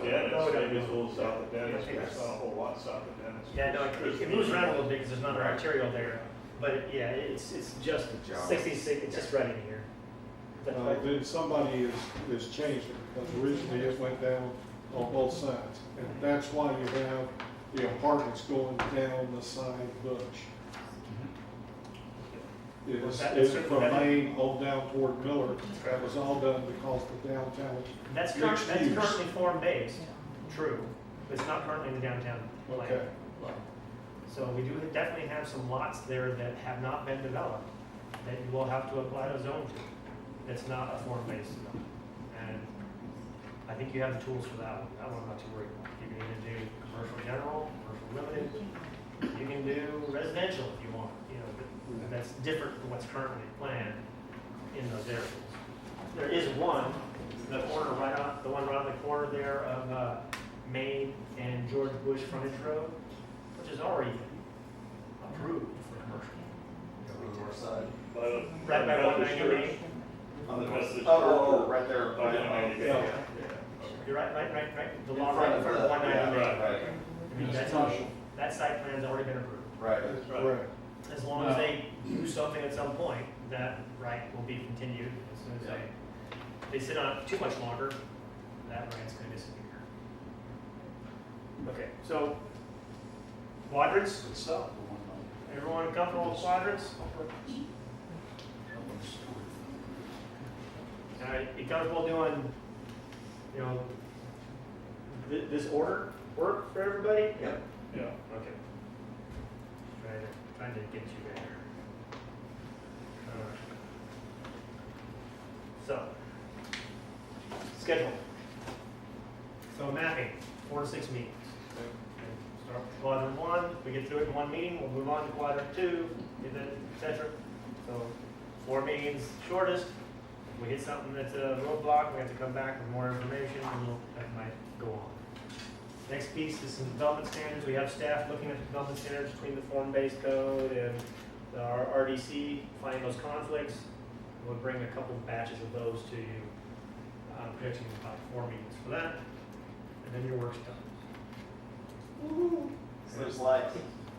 Dennis, maybe it's a little south of Dennis, but it's not a whole lot south of Dennis. Yeah, no, it moves around a little bit because there's not an arterial there, but yeah, it's just Good job. 66, it's just right in here. Is that right? Then somebody is changed it, because originally it went down on both sides. And that's why you have the apartments going down the side of Bush. It's from Maine on down toward Miller. That was all done because the downtown. That's mixed use. currently form-based, true, but it's not currently in the downtown plan. Okay. So we do definitely have some lots there that have not been developed, that you will have to apply a zone to. It's not a form-based zone. And I think you have the tools for that one. That one I'm not too worried about. You can either do commercial general, commercial limited. You can do residential if you want, you know, but that's different from what's currently planned in those areas. There is one, the corner the one right on the corner there of Main and George Bush frontage road, which is already approved for commercial. On the north side. Right by 198. On the west. Oh, right there. Oh, yeah, Yeah. You're right, the law right in front of 198. Right, I mean, that site plan's already been approved. right. Correct. As long as they do something at some point, that right will be continued. As soon as they sit on it too much longer, that right's gonna disappear. Okay, so quadrants, It's south of 198. everyone comfortable with quadrants? You comfortable doing, you know, this order work for everybody? Yep. Yeah. Okay. Trying to get you there. Alright. So, schedule. So mapping, 4 to 6 meetings. Okay. Start with quadrant 1, we get through it in 1 meeting, we'll move on to quadrant 2, etc. So 4 meetings shortest. We hit something that's a roadblock, we have to come back with more information, and that might go on. Next piece is some development standards. We have staff looking at the development standards between the form-based code and our RDC, finding those conflicts. We'll bring a couple batches of those to you, projecting about 4 meetings for that, and then your work's done. So there's light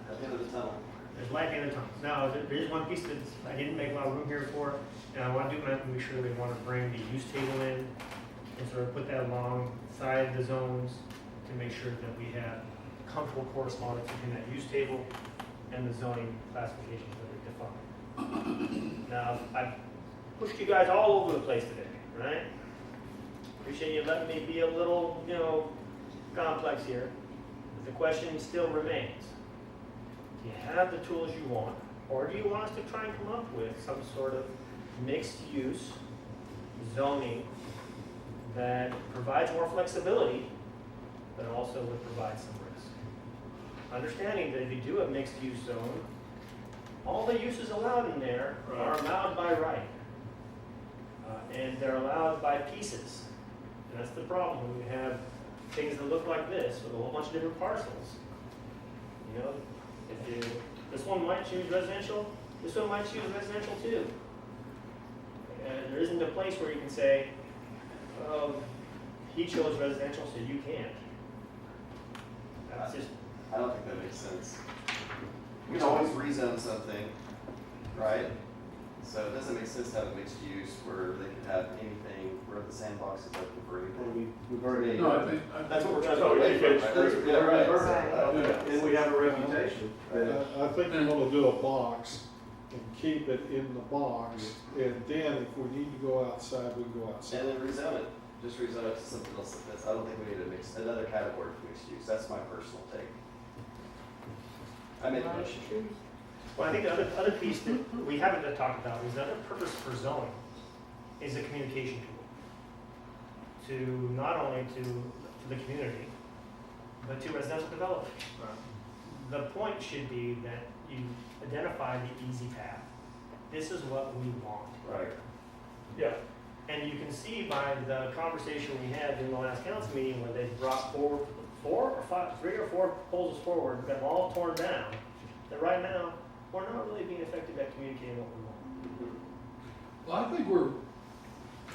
at the end of the tunnel. There's light in the tunnel. Now, there is one piece that I didn't make a lot of room here for, and I want to do that to make sure we want to bring the use table in and sort of put that alongside the zones to make sure that we have comfortable correspondence between that use table and the zoning classifications that are defined. Now, I've pushed you guys all over the place today, right? Appreciate you letting me be a little, you know, complex here. But the question still remains. Do you have the tools you want, or do you want us to try and come up with some sort of mixed-use zoning that provides more flexibility, but also would provide some risk? Understanding that if you do a mixed-use zone, all the uses allowed in there are allowed by right, and they're allowed by pieces. And that's the problem when we have things that look like this with a whole bunch of different parcels. You know, this one might choose residential, this one might choose residential too. And there isn't a place where you can say, he chose residential, so you can't. That's just, I don't think that makes sense. You can always rezone something, right? So it doesn't make sense to have a mixed use where they can have anything, where the sandbox is open for anything. We've already. No, I think. That's what we're trying to So do away you from, can- right? That's- Yeah, right. Right. And we have a reputation. I think we want to do a box and keep it in the box, and then if we need to go outside, we can go outside. And then rezone it, just rezone it to something else like this. I don't think we need to mix, another category for mixed use. That's my personal take. I made a motion. well, I think the other piece that we haven't talked about is the other purpose for zoning is a communication tool. To not only to the community, but to residential developers. The point should be that you identify the easy path. This is what we want. Right. Yeah. And you can see by the conversation we had in the last council meeting where they brought forward 3 or 4 proposals forward, got them all torn down, that right now, we're not really being effective at communicating what we want. Well, I think we're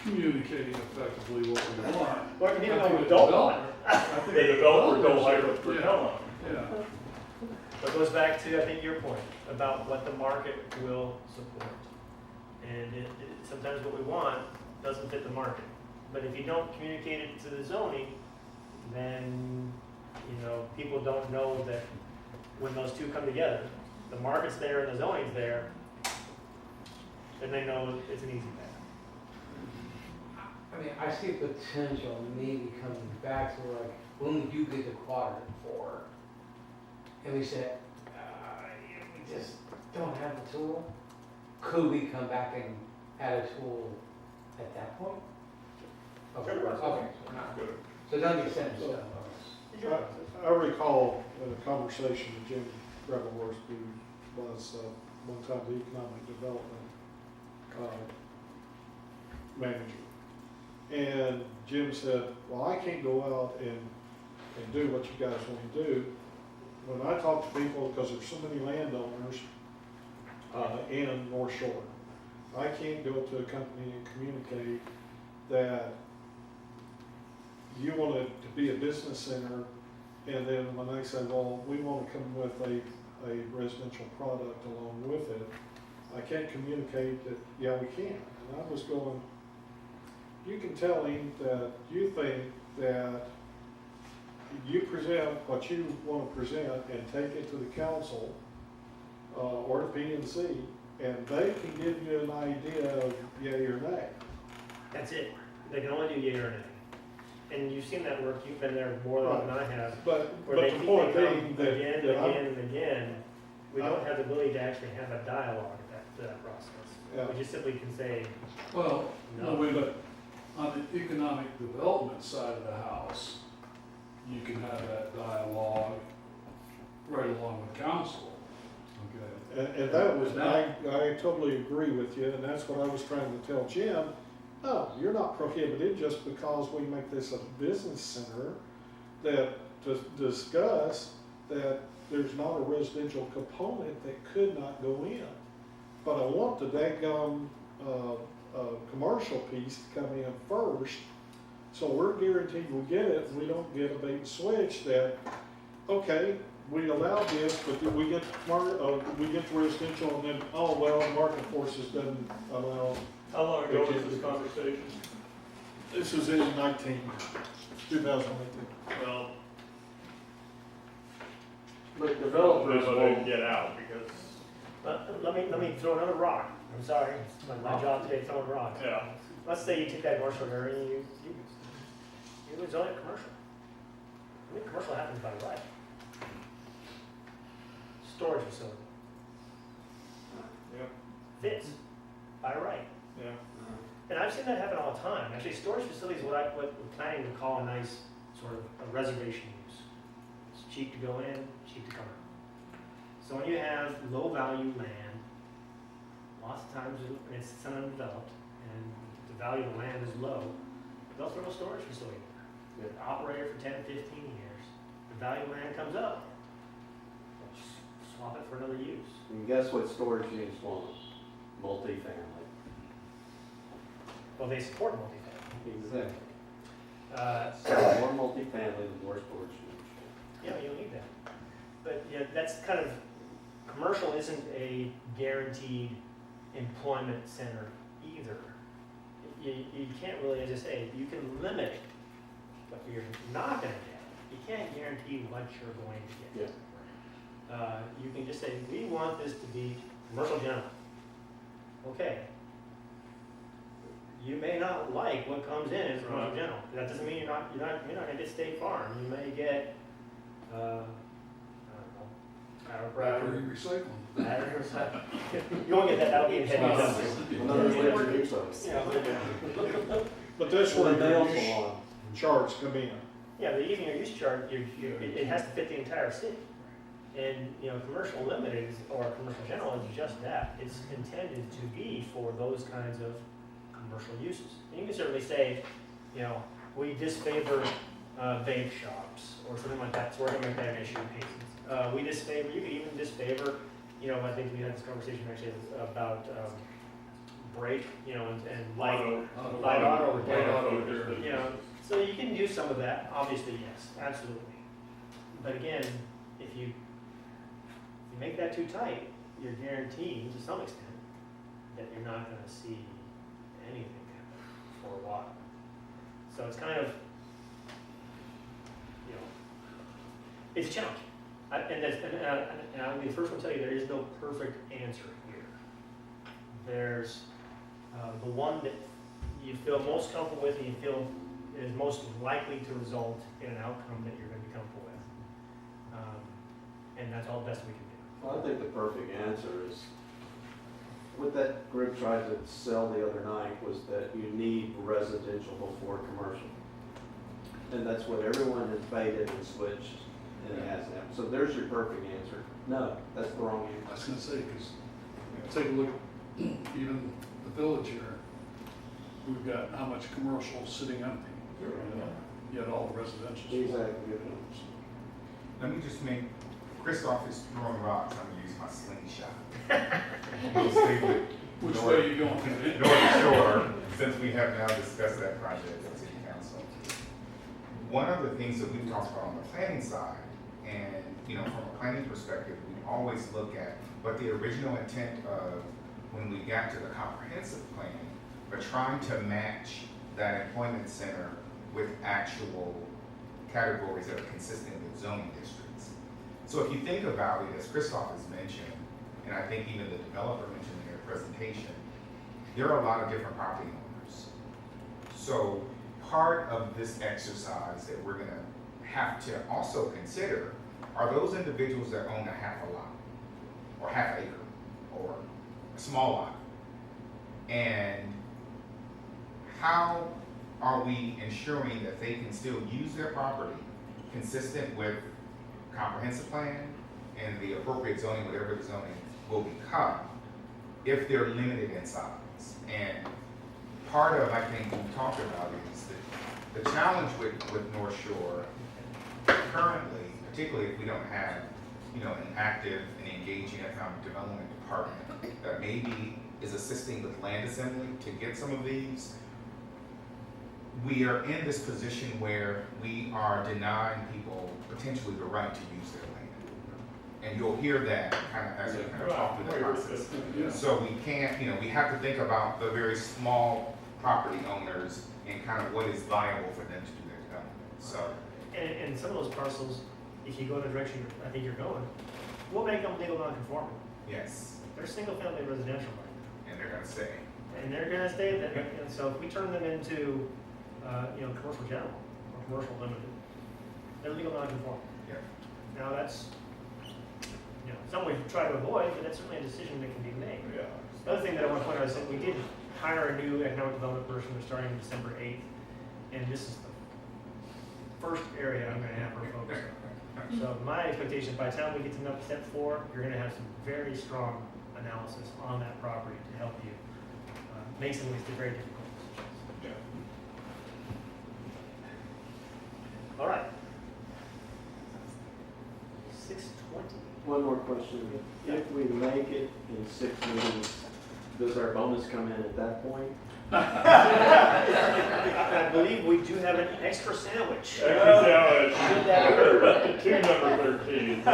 communicating effectively what we want. Or even I though think we the don't develop- want it. I think The the developers don't like developers- what we're yeah, telling them. Yeah. But it goes back to, I think, your point about what the market will support. And sometimes what we want doesn't fit the market. But if you don't communicate it to the zoning, then, you know, people don't know that when those two come together, the market's there and the zoning's there, then they know it's an easy path. I mean, I see potential maybe coming back to like, when we do get to quadrant 4, and we said, we just don't have the tool, could we come back and add a tool at that point? Okay, Sure. okay, so not, Good. so nothing set in stone. I recall a conversation with Jim Gravelhorst, who was one time the economic development manager. And Jim said, well, I can't go out and do what you guys want to do. When I talk to people, because there's so many landowners in North Shore, I can't go to a company and communicate that you want it to be a business center, and then when they say, well, we want to come with a residential product along with it, I can't communicate that, yeah, we can. And I was going, you can tell him that you think that you present what you want to present and take it to the council or the P&C, and they can give you an idea of yay or nay. That's it. They can only do yea or nay. And you've seen that work, you've been there more than I have. But Where they the keep point they come being that, again and that I'm- again and again, we don't have the ability to actually have a dialogue to that process. Yeah. We just simply can say, Well, No. no, wait, but on the economic development side of the house, you can have that dialogue right along with council, okay? and that was, I totally agree with you, and that's what I was trying to tell Jim. No, you're not prohibited just because we make this a business center, that to discuss that there's not a residential component that could not go in. But I want the daggum, commercial piece to come in first, so we're guaranteed we'll get it, and we don't get a bait and switch that, okay, we allow this, but then we get the residential, and then, oh, well, market forces doesn't allow. How long ago was this conversation? This was in 2019. Well, But developers they won't, get out because, let me throw another rock. I'm sorry, it's my job today, throwing rocks. yeah. Let's say you take that commercial area and you would zone it commercial. I mean, commercial happens by right. Storage facility. Yep. Fits by right. Yeah. And I've seen that happen all the time. Actually, storage facilities is what we're planning to call a nice sort of a reservation use. It's cheap to go in, cheap to come out. So when you have low value land, lots of times it's undeveloped and the value of the land is low, they'll throw a storage facility there. Operate it for 10, 15 years. The value of land comes up. Swap it for another use. and guess what storage units want? Multifamily. Well, they support multifamily. Exactly. So, The more multifamily, the more storage units. yeah, you'll need that. But yeah, that's kind of, commercial isn't a guaranteed employment center either. You can't really, as I say, you can limit what you're not gonna get. You can't guarantee what you're going to get. You can just say, we want this to be commercial general. Okay. You may not like what comes in as commercial general. That doesn't mean you're not gonna get State Farm. You may get, I don't know, Battery recycling. battery recycling. You won't get that, that'll be a heavy dumpster. Another way to do so. Yeah, But that's For where the nail your use salon. charts come in. yeah, the even your use chart, it has to fit the entire city. And, commercial limited or commercial general is just that. It's intended to be for those kinds of commercial uses. And you can certainly say, we disfavor vape shops or something like that, so we're gonna make that an issue in Hastings. We disfavor, you could even disfavor, I think we had this conversation actually about brake, and light auto repair. So you can do some of that, obviously, yes, absolutely. But again, if you make that too tight, you're guaranteed to some extent that you're not gonna see anything happen for a while. So it's kind of, it's a challenge. And I'll be the first one to tell you, there is no perfect answer here. There's the one that you feel most comfortable with and you feel is most likely to result in an outcome that you're going to be comfortable with. And that's all the best we can do. Well, I think the perfect answer is what that group tried to sell the other night was that you need residential before commercial. And that's what everyone has debated and switched, and it hasn't happened. So there's your perfect answer. No, that's the wrong I answer. was gonna say, because take a look, even the village here, we've got how much commercial sitting empty, yet all the residential. Exactly. Let me just make, Christoph is throwing rocks, I'm gonna use my slingshot. We'll stay with Which North- way are you going? North Shore, since we have now discussed that project at City Council. One of the things that we've talked about on the planning side, and, you know, from a planning perspective, we always look at what the original intent of when we got to the comprehensive plan, but trying to match that employment center with actual categories that are consistent with zoning districts. So if you think about it, as Christoph has mentioned, and I think even the developer mentioned in their presentation, there are a lot of different property owners. So part of this exercise that we're gonna have to also consider are those individuals that own a half a lot, or half acre, or a small lot. And how are we ensuring that they can still use their property consistent with comprehensive plan and the appropriate zoning, whatever the zoning will become, if they're limited in size? And part of, I think, what we talked about is that the challenge with North Shore currently, particularly if we don't have, you know, an active and engaging economic development department that maybe is assisting with land assembly to get some of these, we are in this position where we are denying people potentially the right to use their land. And you'll hear that kind of as we kind of talk through the process. So we can't, you know, we have to think about the very small property owners and kind of what is viable for them to do their development. So, And some of those parcels, if you go in the direction I think you're going, we'll make them legal non-conforming. yes, They're single-family residential right and they're gonna stay. now. And they're gonna stay there. And so if we turn them into, you know, commercial general or commercial limited, they're legal non-conforming. Yeah. Now that's, you know, something we try to avoid, but that's certainly a decision that can be made. Yeah. The other thing that I want to point out is that we did hire a new economic development person, we're starting December 8th, and this is the first area I'm gonna have her focus on. So my expectation, by the time we get to step 4, you're gonna have some very strong analysis on that property to help you make some of these very difficult decisions. Yeah. All right. 6:20. One more question. If we make it in 6 meetings, does our bonus come in at that point? I believe we do have an extra sandwich. Should that occur? Two number 13. You might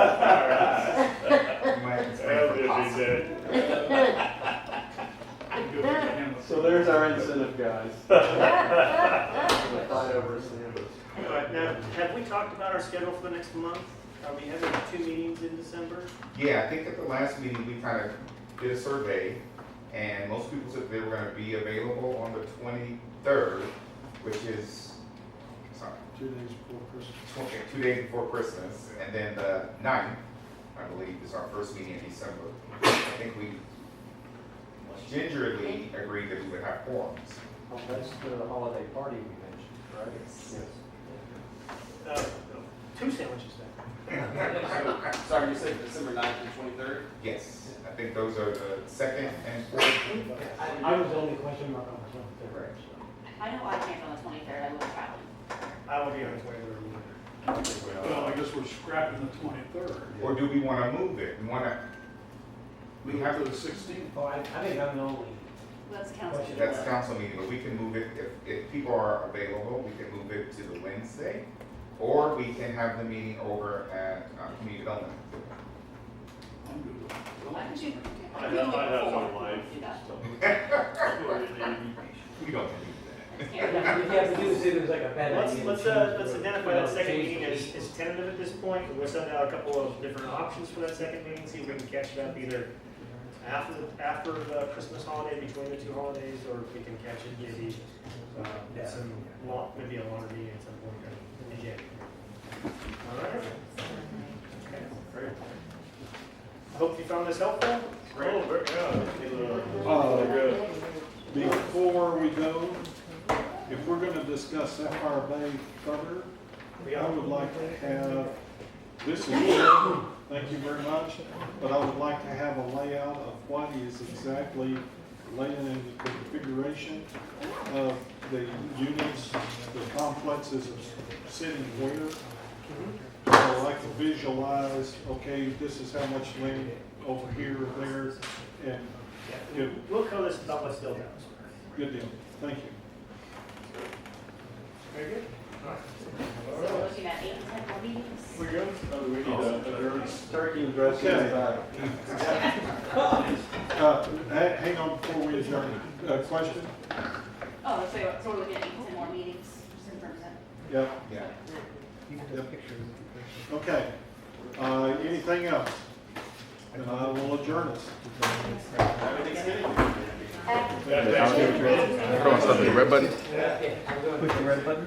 have to spend That'll for be a big pasta. day. So there's our incentive, guys. The fight over a sandwich. All right, now, have we talked about our schedule for the next month? Are we having 2 meetings in December? Yeah, I think at the last meeting, we kind of did a survey, and most people said they were gonna be available on the 23rd, which is, sorry, 2 days before Christmas. 2 days before Christmas, and then the 9th, I believe, is our first meeting in December. I think we gingerly agreed that we would have forums. Oh, that's the holiday party we mentioned, right? Yes. 2 sandwiches then. Sorry, you said December 9th and 23rd? Yes, I think those are the second and fourth. I was the only question mark on the 23rd. I know I can't on the 23rd, I will be traveling. I will be on its way to Well, I guess we're scrapping the 23rd. Or do we wanna move it? We Move have it to the 16th. Oh, I think I'm the only. That's council. Question. That's council meeting, but we can move it, if people are available, we can move it to the Wednesday. Or we can have the meeting over at community development. I'm good with I that. could do, I I could do it have some before. life. Do that. We don't do That's If scary. you have to do this, it was like a bad Let's, idea. let's, let's identify that second meeting as tentative at this point. We'll send out a couple of different options for that second meeting, see if we can catch it up either after the Christmas holiday, between the 2 holidays, or if we can catch it maybe, maybe a longer meeting at some point in January. All right. Okay. Very good. hope you found this helpful. Oh, very, yeah. Uh, Very good. Before we go, if we're gonna discuss Sapphire Bay further, I would like to have, this is, thank you very much, but I would like to have a layout of what is exactly laying in the configuration of the units, the complexes sitting where. So I can visualize, okay, this is how much land over here or there, and give, We'll cover this about what's still down. good deal, thank you. Very good. So we're looking at 8 to 10 more meetings. We good? Oh, do we need a adjourn? Turkey and dressing Okay. is back. Hang on before we adjourn, question? Oh, so we're looking at 8 to 10 more meetings, just in terms of. Yep, Yeah. okay. Anything else? Then I will adjourn us. Happy Yeah, thanks. Red button? Yeah, I'm doing- Push the red button.